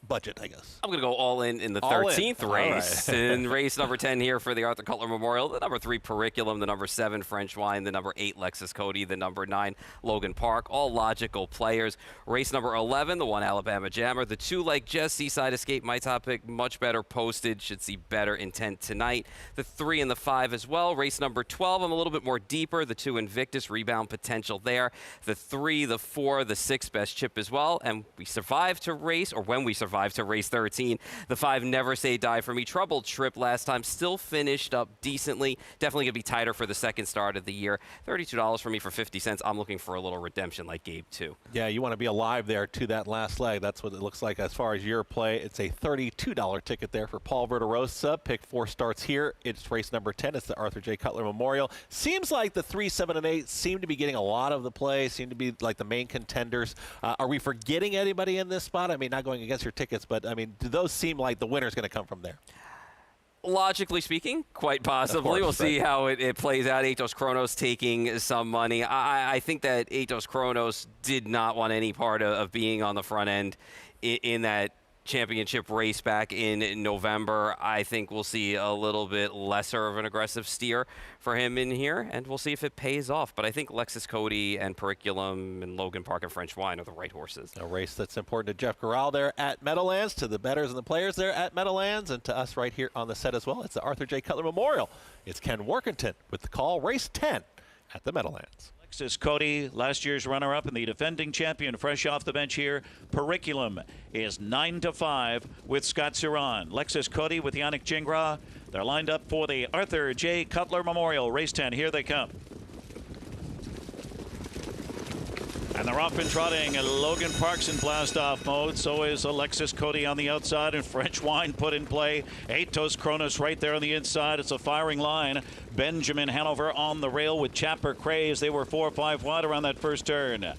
budget, I guess? I'm going to go all in the 13th race. Right. In race number 10 here for the Arthur Cutler Memorial, the number 3 Periculum, the number 7 French Wine, the number 8 Lexus Cody, the number 9 Logan Park, all logical players. Race number 11, the 1 Alabama Jammer, the 2 Like Jess, Seaside Escape, my top pick, much better posted, should see better intent tonight. The 3 and the 5 as well. Race number 12, I'm a little bit more deeper, the 2 Invictus, rebound potential there. The 3, the 4, the 6 best chip as well, and we survived to race, or when we survived to race 13. The 5 Never Say Die for me. Troubled trip last time. Still finished up decently. Definitely going to be tighter for the second start of the year. $32 for me for 50 cents. I'm looking for a little redemption like Gabe, too. Yeah, you want to be alive there to that last leg. That's what it looks like as far as your play. It's a $32 ticket there for Paul Verderosa. Pick 4 starts here. It's race number 10. It's the Arthur J. Cutler Memorial. Seems like the 3, 7, and 8 seem to be getting a lot of the play, seem to be like the main contenders. Are we forgetting anybody in this spot? I mean, not going against your tickets, but I mean, do those seem like the winner's going to come from there? Logically speaking, quite possibly. We'll see how it plays out. Atos Kronos taking some money. I think that Atos Kronos did not want any part of being on the front end in that championship race back in November. I think we'll see a little bit lesser of an aggressive steer for him in here, and we'll see if it pays off. But I think Lexus Cody and Periculum and Logan Park and French Wine are the right horses. A race that's important to Jeff Corral there at Meadowlands, to the bettors and the players there at Meadowlands, and to us right here on the set as well. It's the Arthur J. Cutler Memorial. It's Ken Workington with the call, race 10 at the Meadowlands. Lexus Cody, last year's runner-up and the defending champion, fresh off the bench here. Periculum is 9-5 with Scott Ziron. Lexus Cody with Yannick Gingras. They're lined up for the Arthur J. Cutler Memorial, race 10. Here they come. And they're off and trotting. Logan Park's in blast-off mode. So is Alexis Cody on the outside, and French Wine put in play. Atos Kronos right there on the inside. It's a firing line. Benjamin Hanover on the rail with Chapper Craze. They were 4 or 5 wide around that first turn.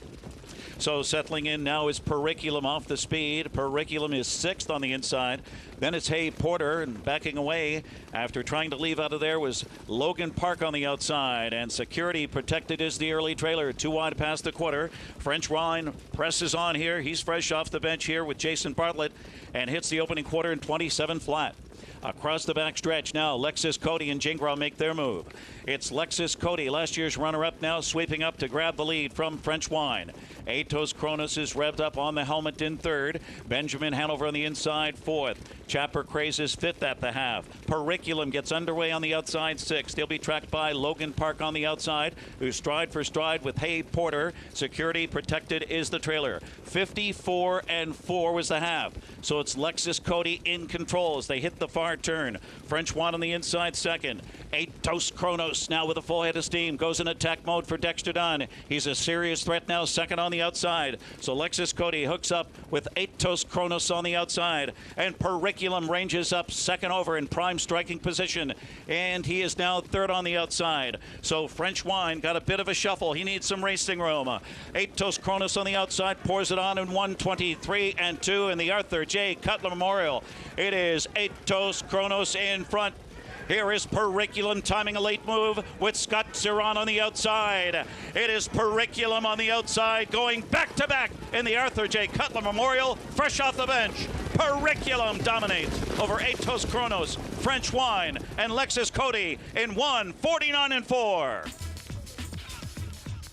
So settling in now is Periculum off the speed. Periculum is 6th on the inside. Then it's Hay Porter, and backing away after trying to leave out of there was Logan Park on the outside. And Security Protected is the early trailer. 2 wide past the quarter. French Wine presses on here. He's fresh off the bench here with Jason Bartlett and hits the opening quarter in 27 flat. Across the back stretch now, Lexus Cody and Gingras make their move. It's Lexus Cody, last year's runner-up, now sweeping up to grab the lead from French Wine. Atos Kronos is revved up on the helmet in 3rd. Benjamin Hanover on the inside 4th. Chapper Craze is 5th at the half. Periculum gets underway on the outside 6th. He'll be tracked by Logan Park on the outside, who's stride for stride with Hay Porter. Security Protected is the trailer. 54-4 was the half. So it's Lexus Cody in control as they hit the far turn. French Wine on the inside 2nd. Atos Kronos now with a full head of steam goes in attack mode for Dexter Dunn. He's a serious threat now, 2nd on the outside. So Lexus Cody hooks up with Atos Kronos on the outside, and Periculum ranges up 2nd over in prime striking position, and he is now 3rd on the outside. So French Wine got a bit of a shuffle. He needs some racing room. Atos Kronos on the outside pours it on in 1:23-2 in the Arthur J. Cutler Memorial. It is Atos Kronos in front. Here is Periculum timing a late move with Scott Ziron on the outside. It is Periculum on the outside going back-to-back in the Arthur J. Cutler Memorial, fresh off the bench. Periculum dominates over Atos Kronos, French Wine, and Lexus Cody in 1:49-4.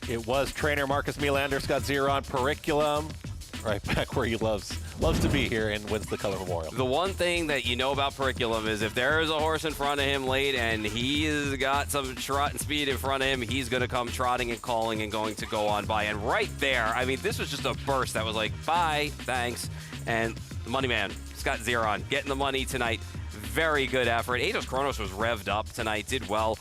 It was trainer Marcus Melander, Scott Ziron, Periculum, right back where he loves to be here, and wins the Cutler Memorial. The one thing that you know about Periculum is if there is a horse in front of him late and he's got some trot and speed in front of him, he's going to come trotting and calling and going to go on by. And right there, I mean, this was just a burst that was like, bye, thanks. And the money man, Scott Ziron, getting the money tonight. Very good effort. Atos Kronos was revved up tonight, did well.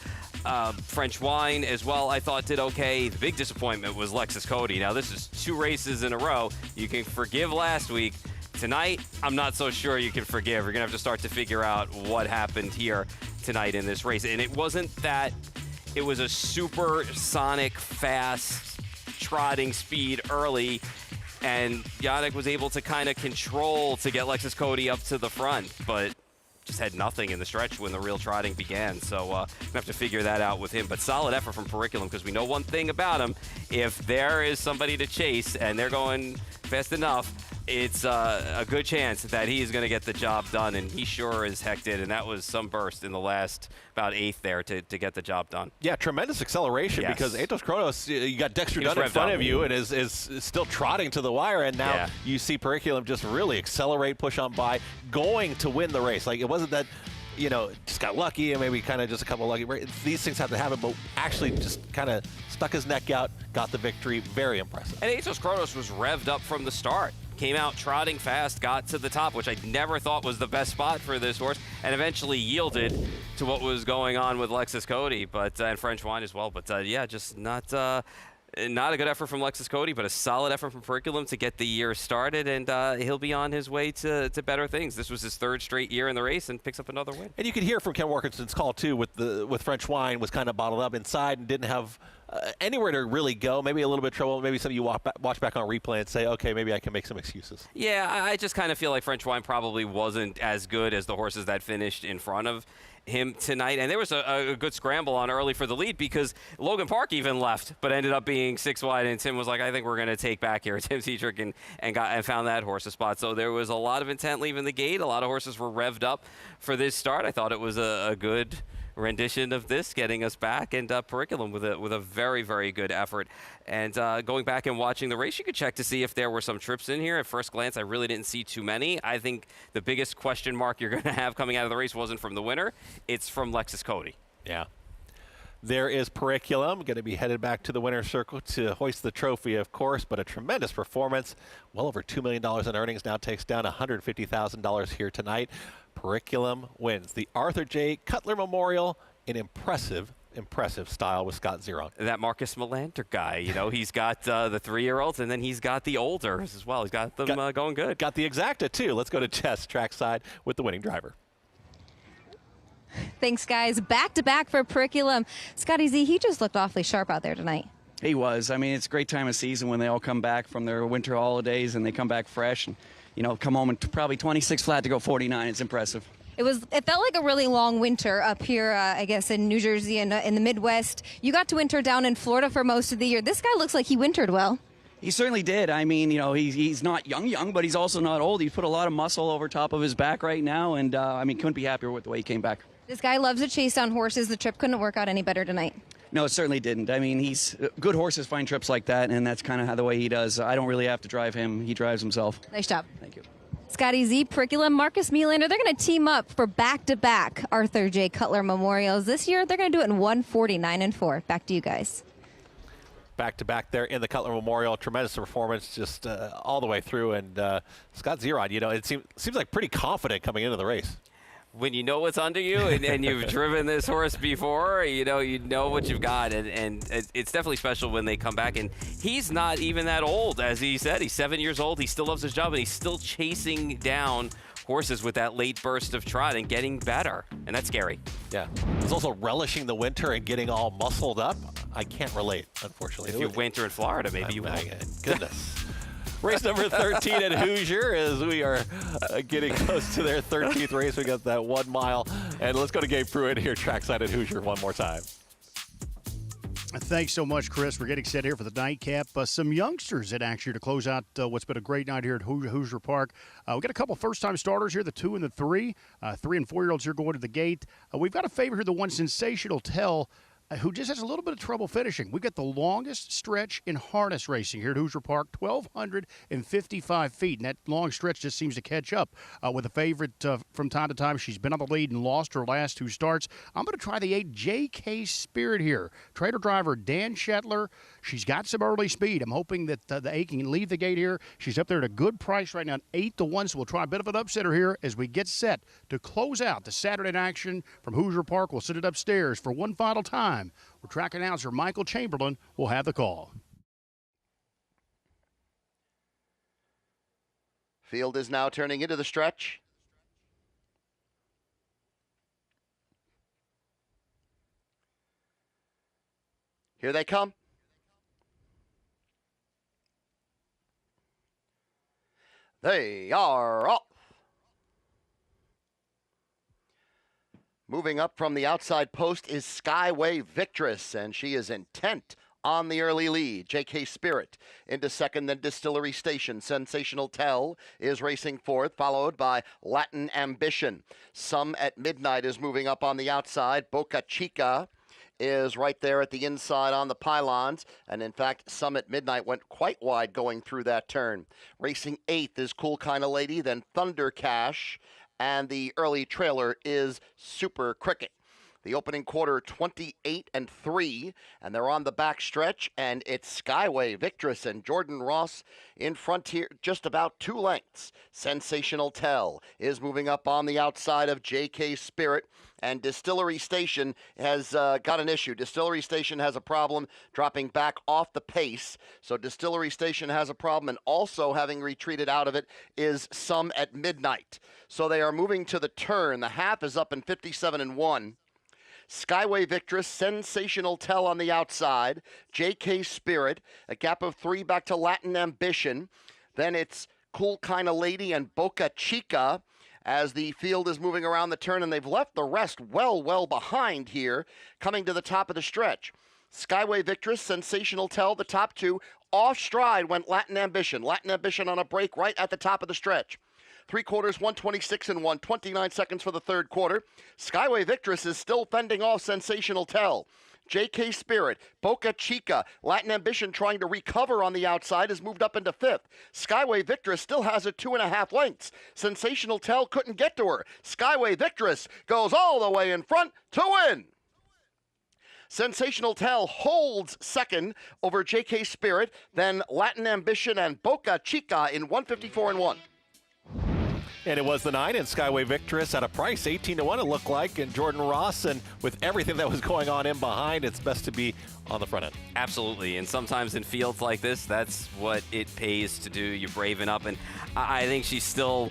French Wine as well, I thought did okay. The big disappointment was Lexus Cody. Now, this is 2 races in a row. You can forgive last week. Tonight, I'm not so sure you can forgive. You're going to have to start to figure out what happened here tonight in this race. And it wasn't that it was a supersonic, fast, trotting speed early, and Yannick was able to kind of control to get Lexus Cody up to the front, but just had nothing in the stretch when the real trotting began. So we'll have to figure that out with him. But solid effort from Periculum, because we know one thing about him. If there is somebody to chase and they're going fast enough, it's a good chance that he's going to get the job done, and he sure as heck did. And that was some burst in the last about eighth there to get the job done. Yeah, tremendous acceleration, because Atos Kronos, you got Dexter Dunn in front of you and is still trotting to the wire, and now you see Periculum just really accelerate, push on by, going to win the race. Like, it wasn't that, just got lucky and maybe kind of just a couple of lucky. These things have to happen, but actually just kind of stuck his neck out, got the victory. Very impressive. And Atos Kronos was revved up from the start. Came out trotting fast, got to the top, which I never thought was the best spot for this horse, and eventually yielded to what was going on with Lexus Cody, and French Wine as well. But just not a good effort from Lexus Cody, but a solid effort from Periculum to get the year started, and he'll be on his way to better things. This was his third straight year in the race, and picks up another win. And you could hear from Ken Wilkinson's call too, with French Wine was kind of bottled up inside and didn't have anywhere to really go. Maybe a little bit of trouble. Maybe some of you watch back on replay and say, okay, maybe I can make some excuses. Yeah, I just kind of feel like French Wine probably wasn't as good as the horses that finished in front of him tonight. And there was a good scramble on early for the lead, because Logan Park even left, but ended up being 6 wide. And Tim was like, I think we're going to take back here. Tim Cedric and found that horse a spot. So there was a lot of intent leaving the gate. A lot of horses were revved up for this start. I thought it was a good rendition of this, getting us back, and Periculum with a very, very good effort. And going back and watching the race, you could check to see if there were some trips in here. At first glance, I really didn't see too many. I think the biggest question mark you're going to have coming out of the race wasn't from the winner. It's from Lexus Cody. Yeah. There is Periculum, going to be headed back to the winner's circle to hoist the trophy, of course, but a tremendous performance. Well over $2 million in earnings, now takes down $150,000 here tonight. Periculum wins the Arthur J. Cutler Memorial in impressive style with Scott Zeron. That Marcus Melander guy, he's got the 3-year-olds, and then he's got the olders as well. He's got them going good. Got the Exacta, too. Let's go to Jess, trackside, with the winning driver. Thanks, guys. Back-to-back for Periculum. Scotty Z, he just looked awfully sharp out there tonight. He was. I mean, it's a great time of season when they all come back from their winter holidays and they come back fresh and, come home and probably 26 flat to go 49. It's impressive. It felt like a really long winter up here, I guess, in New Jersey and in the Midwest. You got to winter down in Florida for most of the year. This guy looks like he wintered well. He certainly did. I mean, he's not young, but he's also not old. He's put a lot of muscle over top of his back right now, and, couldn't be happier with the way he came back. This guy loves to chase down horses. The trip couldn't work out any better tonight. No, it certainly didn't. I mean, good horses find trips like that, and that's kind of the way he does. I don't really have to drive him. He drives himself. Nice job. Thank you. Scotty Z, Periculum, Marcus Melander, they're going to team up for back-to-back Arthur J. Cutler Memorials. This year, they're going to do it in 149-4. Back to you guys. Back-to-back there in the Cutler Memorial. Tremendous performance just all the way through. And Scott Zeron, it seems like pretty confident coming into the race. When you know what's under you and you've driven this horse before, you know what you've got. And it's definitely special when they come back. And he's not even that old, as he said. He's 7 years old. He still loves his job, and he's still chasing down horses with that late burst of trot and getting better. And that's scary. Yeah. He's also relishing the winter and getting all muscled up. I can't relate, unfortunately. If you winter in Florida, maybe you will. Goodness. Race number 13 at Hoosier, as we are getting close to their 13th race. We got that 1 mile. And let's go to Gabe Pruitt here, trackside at Hoosier one more time. Thanks so much, Chris. We're getting set here for the nightcap. Some youngsters in action to close out what's been a great night here at Hoosier Park. We've got a couple first-time starters here, the 2 and the 3. 3 and 4-year-olds here going to the gate. We've got a favorite here, the one Sensational Tell, who just has a little bit of trouble finishing. We've got the longest stretch in harness racing here at Hoosier Park, 1,255 feet, and that long stretch just seems to catch up with a favorite from time to time. She's been on the lead and lost her last 2 starts. I'm going to try the 8 J.K. Spirit here. Trader driver Dan Shetler. She's got some early speed. I'm hoping that the 8 can leave the gate here. She's up there at a good price right now, 8-1, so we'll try a bit of an upsetter here as we get set to close out the Saturday night action from Hoosier Park. We'll send it upstairs for one final time. We're track announcer Michael Chamberlain will have the call. Field is now turning into the stretch. Here they come. They are off. Moving up from the outside post is Skyway Victress, and she is intent on the early lead. JK Spirit into second, then Distillery Station. Sensational Tell is racing fourth, followed by Latin Ambition. Some at Midnight is moving up on the outside. Boca Chica is right there at the inside on the pylons, and in fact, Some at Midnight went quite wide going through that turn. Racing eighth is Cool Kinda Lady, then Thunder Cash, and the early trailer is Super Cricket. The opening quarter, 28-3, and they're on the back stretch, and it's Skyway Victress and Jordan Ross in front here, just about 2 lengths. Sensational Tell is moving up on the outside of JK Spirit, and Distillery Station has got an issue. Distillery Station has a problem dropping back off the pace, so Distillery Station has a problem, and also having retreated out of it is Some at Midnight. So they are moving to the turn. The half is up in 57-1. Skyway Victress, Sensational Tell on the outside, JK Spirit, a gap of 3 back to Latin Ambition. Then it's Cool Kinda Lady and Boca Chica as the field is moving around the turn, and they've left the rest well behind here, coming to the top of the stretch. Skyway Victress, Sensational Tell, the top 2. Off stride went Latin Ambition. Latin Ambition on a break right at the top of the stretch. 3 quarters, 1:26-1, 29 seconds for the third quarter. Skyway Victress is still fending off Sensational Tell. JK Spirit, Boca Chica, Latin Ambition trying to recover on the outside has moved up into 5th. Skyway Victress still has it 2.5 lengths. Sensational Tell couldn't get to her. Skyway Victress goes all the way in front to win. Sensational Tell holds second over JK Spirit, then Latin Ambition and Boca Chica in 1:54-1. And it was the 9 and Skyway Victress at a price 18-1 it looked like, and Jordan Ross, and with everything that was going on in behind, it's best to be on the front end. Absolutely, and sometimes in fields like this, that's what it pays to do. You're braving up, and I think she's still,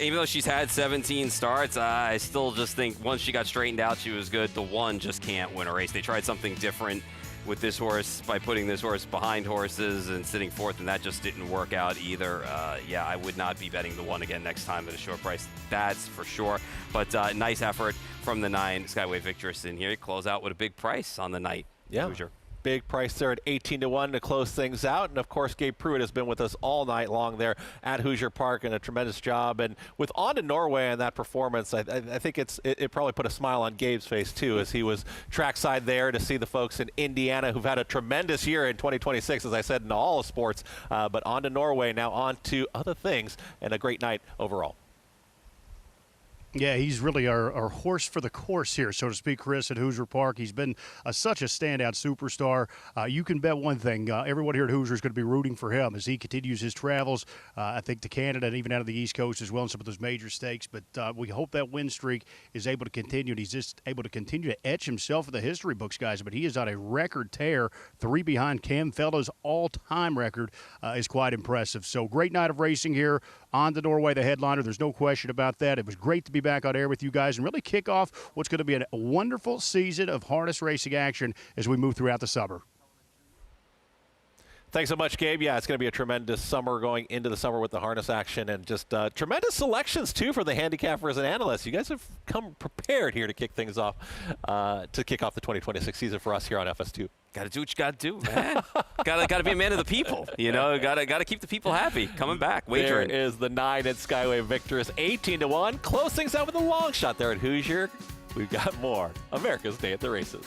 even though she's had 17 starts, I still just think once she got straightened out, she was good. The 1 just can't win a race. They tried something different with this horse by putting this horse behind horses and sitting fourth, and that just didn't work out either. Yeah, I would not be betting the 1 again next time at a short price. That's for sure. But nice effort from the 9 Skyway Victress in here. Close out with a big price on the night. Yeah. Hoosier. Big price there at 18-1 to close things out. And of course, Gabe Pruitt has been with us all night long there at Hoosier Park, and a tremendous job. And with On to Norway and that performance, I think it probably put a smile on Gabe's face too, as he was trackside there to see the folks in Indiana who've had a tremendous year in 2026, as I said, in all of sports. But On to Norway, now on to other things, and a great night overall. Yeah, he's really our horse for the course here, so to speak, Chris, at Hoosier Park. He's been such a standout superstar. You can bet one thing, everyone here at Hoosier is going to be rooting for him as he continues his travels, I think, to Canada and even out of the East Coast as well in some of those major stakes. But we hope that win streak is able to continue, and he's just able to continue to etch himself in the history books, guys. But he is on a record tear, 3 behind Cam Fella's all-time record is quite impressive. So great night of racing here. On to Norway, the headliner. There's no question about that. It was great to be back on air with you guys and really kick off what's going to be a wonderful season of harness racing action as we move throughout the summer. Thanks so much, Gabe. Yeah, it's going to be a tremendous summer going into the summer with the harness action, and just tremendous selections, too, for the handicappers and analysts. You guys have come prepared here to kick things off, to kick off the 2026 season for us here on FS2. Got to do what you got to do, man. got to be a man of the people. You know, got to keep the people happy. Coming back, wagering. There is the 9 at Skyway Victress, 18-1. Close things out with a long shot there at Hoosier. We've got more America's Day at the Races.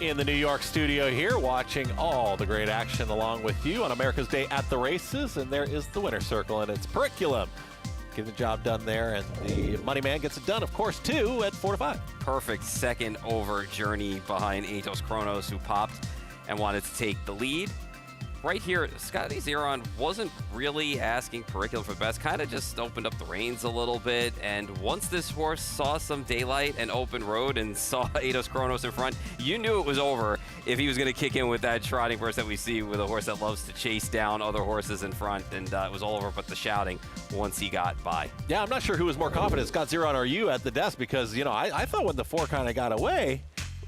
In the New York studio here, watching all the great action along with you on America's Day at the Races. And there is the winner's circle, and it's Periculum. Getting the job done there, and the money man gets it done, of course, too, at 4-5. Perfect second over journey behind Atos Kronos, who popped and wanted to take the lead. Right here, Scotty Zeron wasn't really asking Periculum for the best, kind of just opened up the reins a little bit. And once this horse saw some daylight and open road and saw Atos Kronos in front, you knew it was over if he was going to kick in with that trotting burst that we see with a horse that loves to chase down other horses in front. And it was all over but the shouting once he got by. Yeah, I'm not sure who was more confident, Scott Zeron or you at the desk, because, you know, I thought when the 4 kind of got away,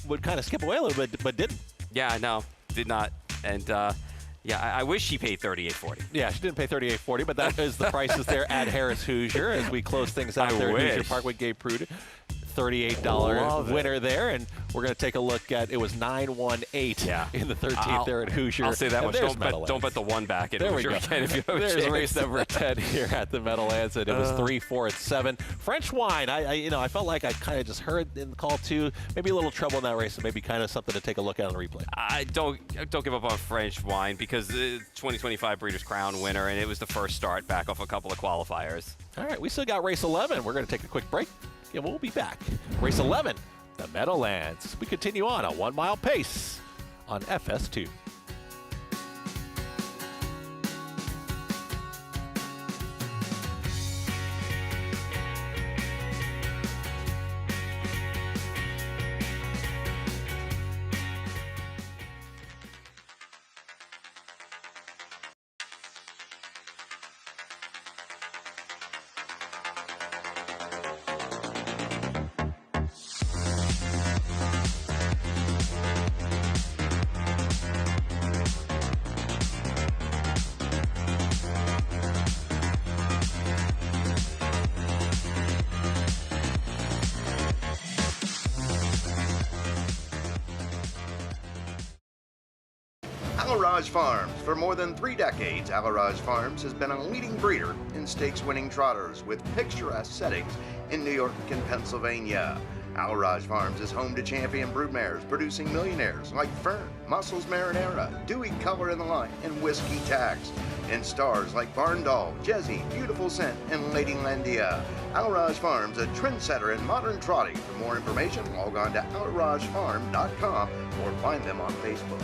would kind of skip away a little bit, but didn't. Yeah, no, did not. And, yeah, I wish she paid $38.40. Yeah, she didn't pay $38.40, but that is the prices there at Harris Hoosier as we close things out there at Hoosier Park with Gabe Prude. $38 winner there, and we're going to take a look at, it was 9-1-8 in the 13th there at Hoosier. I'll say that much. Don't bet the 1 back at there Hoosier again if you have a There's chance. race number 10 here at the Meadowlands, and it was 3-4-7. French Wine, I felt like I kind of just heard in the call too, maybe a little trouble in that race, and maybe kind of something to take a look at on the replay. I don't give up on French Wine because the 2025 Breeders' Crown winner, and it was the first start back off a couple of qualifiers. All right, we still got race 11. We're going to take a quick break. Yeah, we'll be back. Race 11, the Meadowlands. We continue on a 1 mile pace on FS2. Alaraj Farms. For more than 3 decades, Alaraj Farms has been a leading breeder in stakes-winning trotters with picturesque settings in New York and Pennsylvania. Alaraj Farms is home to champion broodmares producing millionaires like Fern, Muscles Marinara, Dewey Color in the Line, and Whiskey Tax, and stars like Barn Doll, Jezzy, Beautiful Scent, and Lady Landia. Alaraj Farms, a trendsetter in modern trotting. For more information, log on to alarajfarm.com or find them on Facebook.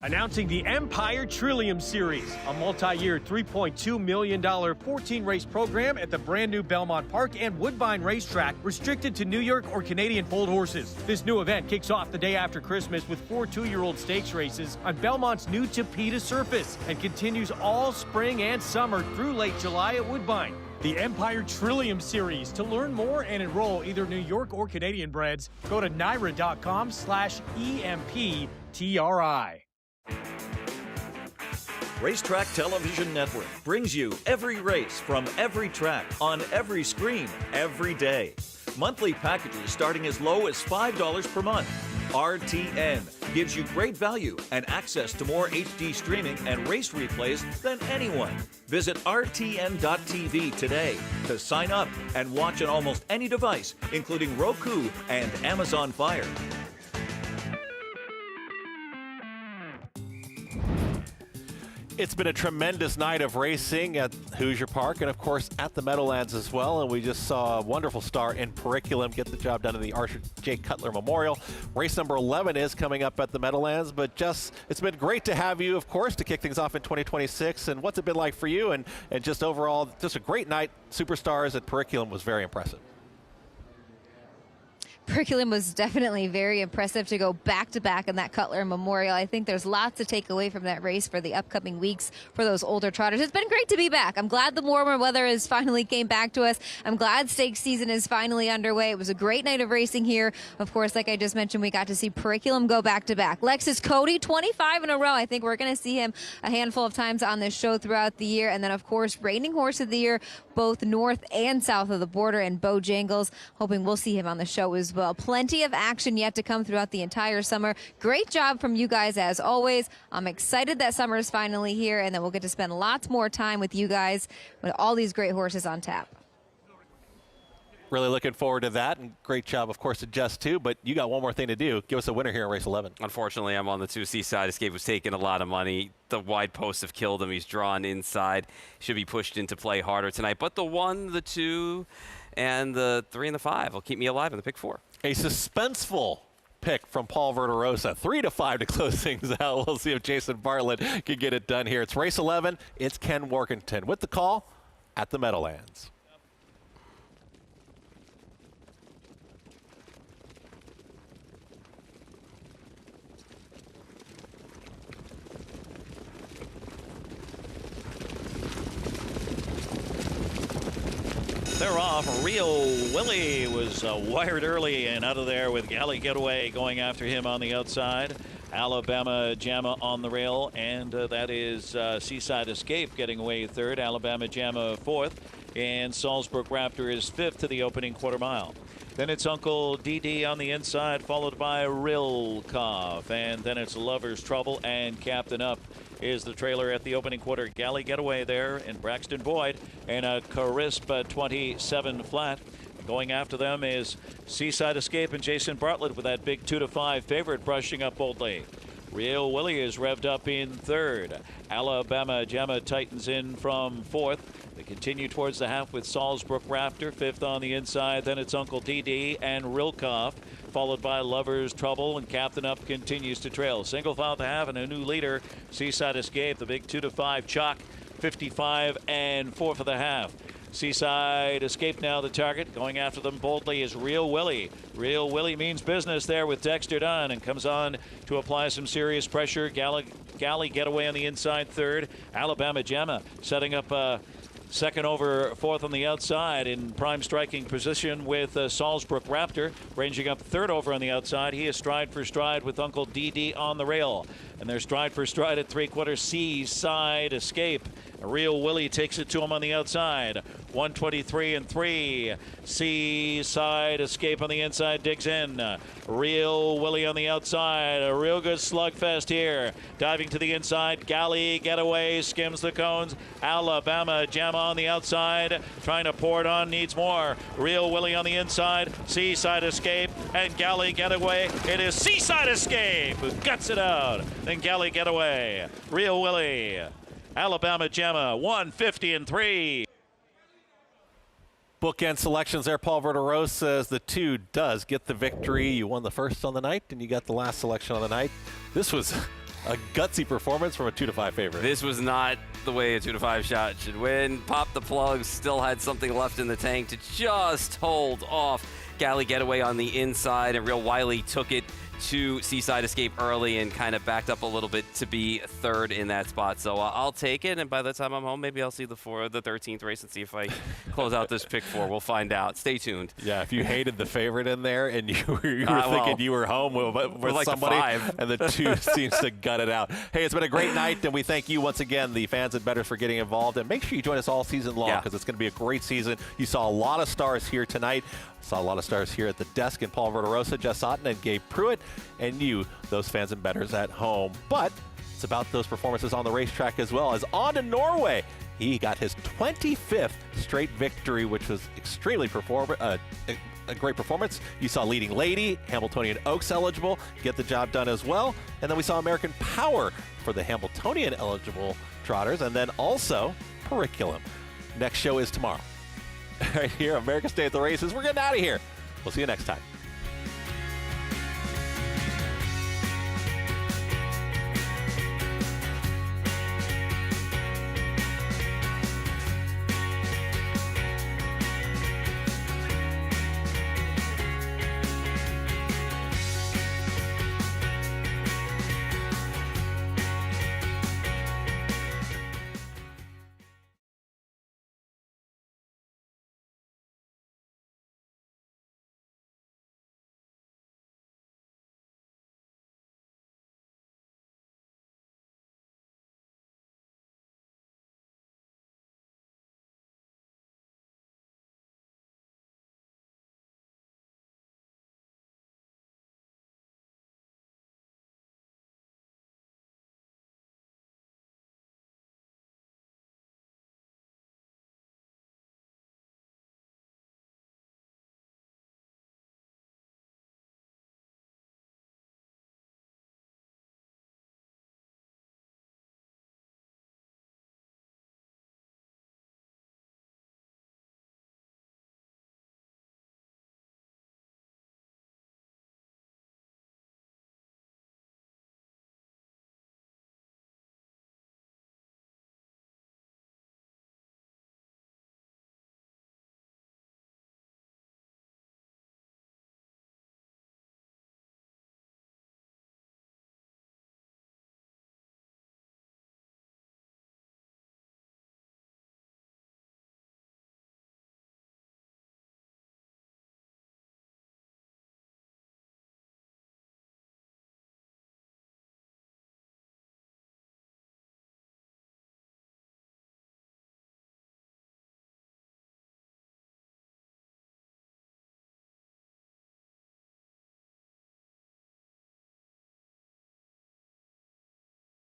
Announcing the Empire Trillium Series, a multi-year $3.2 million 14-race program at the brand new Belmont Park and Woodbine Racetrack, restricted to New York or Canadian foaled horses. This new event kicks off the day after Christmas with 4 two-year-old stakes races on Belmont's new Tapeta surface and continues all spring and summer through late July at Woodbine. The Empire Trillium Series. To learn more and enroll either New York or Canadian breds, go to NYRA.com/EMPTRI. Racetrack Television Network brings you every race from every track on every screen every day. Monthly packages starting as low as $5 per month. RTN gives you great value and access to more HD streaming and race replays than anyone. Visit RTN.tv today to sign up and watch on almost any device, including Roku and Amazon Fire. It's been a tremendous night of racing at Hoosier Park and, of course, at the Meadowlands as well. And we just saw a wonderful star in Periculum get the job done in the Archer J. Cutler Memorial. Race number 11 is coming up at the Meadowlands. But just, it's been great to have you, of course, to kick things off in 2026. And what's it been like for you? And just overall, just a great night. Superstars at Periculum was very impressive. Periculum was definitely very impressive to go back-to-back in that Cutler Memorial. I think there's lots to take away from that race for the upcoming weeks for those older trotters. It's been great to be back. I'm glad the warmer weather has finally came back to us. I'm glad stakes season is finally underway. It was a great night of racing here. Of course, like I just mentioned, we got to see Periculum go back-to-back. Lexus Cody, 25 in a row. I think we're going to see him a handful of times on this show throughout the year. And then, of course, reigning horse of the year, both north and south of the border, and Bojangles. Hoping we'll see him on the show as well. Plenty of action yet to come throughout the entire summer. Great job from you guys as always. I'm excited that summer is finally here, and that we'll get to spend lots more time with you guys with all these great horses on tap. Really looking forward to that, and great job, of course, to Jess, too. But you got one more thing to do. Give us a winner here in race 11. Unfortunately, I'm on the 2. Seaside Escape was taking a lot of money. The wide posts have killed him. He's drawn inside. Should be pushed into play harder tonight. But the 1, the 2, and the 3 and the 5 will keep me alive in the pick 4. A suspenseful pick from Paul Verderosa. 3-5 to close things out. We'll see if Jason Bartlett can get it done here. It's race 11. It's Ken Workington with the call at the Meadowlands. They're off. Real Willie was wired early and out of there with Galley Getaway going after him on the outside. Alabama Jamma on the rail, and that is Seaside Escape getting away third. Alabama Jamma fourth, and Salzburg Raptor is fifth to the opening quarter mile. Then it's Uncle DD on the inside, followed by Rilkoff, and then it's Lover's Trouble, and Captain Up is the trailer at the opening quarter. Galley Getaway there, and Braxton Boyd, and a crisp 27 flat. Going after them is Seaside Escape and Jason Bartlett with that big 2-5 favorite brushing up boldly. Real Willie is revved up in third. Alabama Jamma tightens in from fourth. They continue towards the half with Salzburg Raptor fifth on the inside. Then it's Uncle DD and Rilkoff, followed by Lover's Trouble, and Captain Up continues to trail. Single file to half and a new leader, Seaside Escape, the big 2-5 chalk, 55 and 4 for the half. Seaside Escape now the target. Going after them boldly is Real Willie. Real Willie means business there with Dexter Dunn and comes on to apply some serious pressure. Galley Getaway on the inside third. Alabama Jamma setting up second over fourth on the outside in prime striking position with Salzburg Raptor ranging up third over on the outside. He is stride for stride with Uncle DD on the rail, and they're stride for stride at 3/4. Seaside Escape. Real Willie takes it to him on the outside. 123 and 3. Seaside Escape on the inside digs in. Real Willie on the outside. A real good slugfest here. Diving to the inside. Galley Getaway skims the cones. Alabama Jamma on the outside. Trying to pour it on. Needs more. Real Willie on the inside. Seaside Escape and Galley Getaway. It is Seaside Escape who guts it out. Then Galley Getaway. Real Willie. Alabama Jamma 150 and 3. Bookend selections there. Paul Verderosa says the 2 does get the victory. You won the first on the night, and you got the last selection on the night. This was a gutsy performance from a 2-5 favorite. This was not the way a 2-5 shot should win. Pop the plugs, still had something left in the tank to just hold off. Galley Getaway on the inside, and Real Wiley took it to Seaside Escape early and kind of backed up a little bit to be third in that spot. So I'll take it, and by the time I'm home, maybe I'll see the 13th race and see if I close out this pick 4. We'll find out. Stay tuned. Yeah, if you hated the favorite in there and you were thinking you were home with like somebody, the 5. and the 2 seems to gut it out. Hey, it's been a great night, and we thank you once again, the fans and bettors, for getting involved. And make sure you join us all season long, because it's going to be a great season. You saw a lot of stars here tonight. Saw a lot of stars here at the desk in Paul Verderosa, Jess Otten, and Gabe Pruitt, and you, those fans and bettors at home. But it's about those performances on the racetrack as well. As on to Norway, he got his 25th straight victory, which was extremely a great performance. You saw Leading Lady, Hamiltonian Oaks eligible, get the job done as well. And then we saw American Power for the Hamiltonian eligible trotters, and then also Periculum. Next show is tomorrow. Right here, America's Day at the Races. We're getting out of here. We'll see you next time.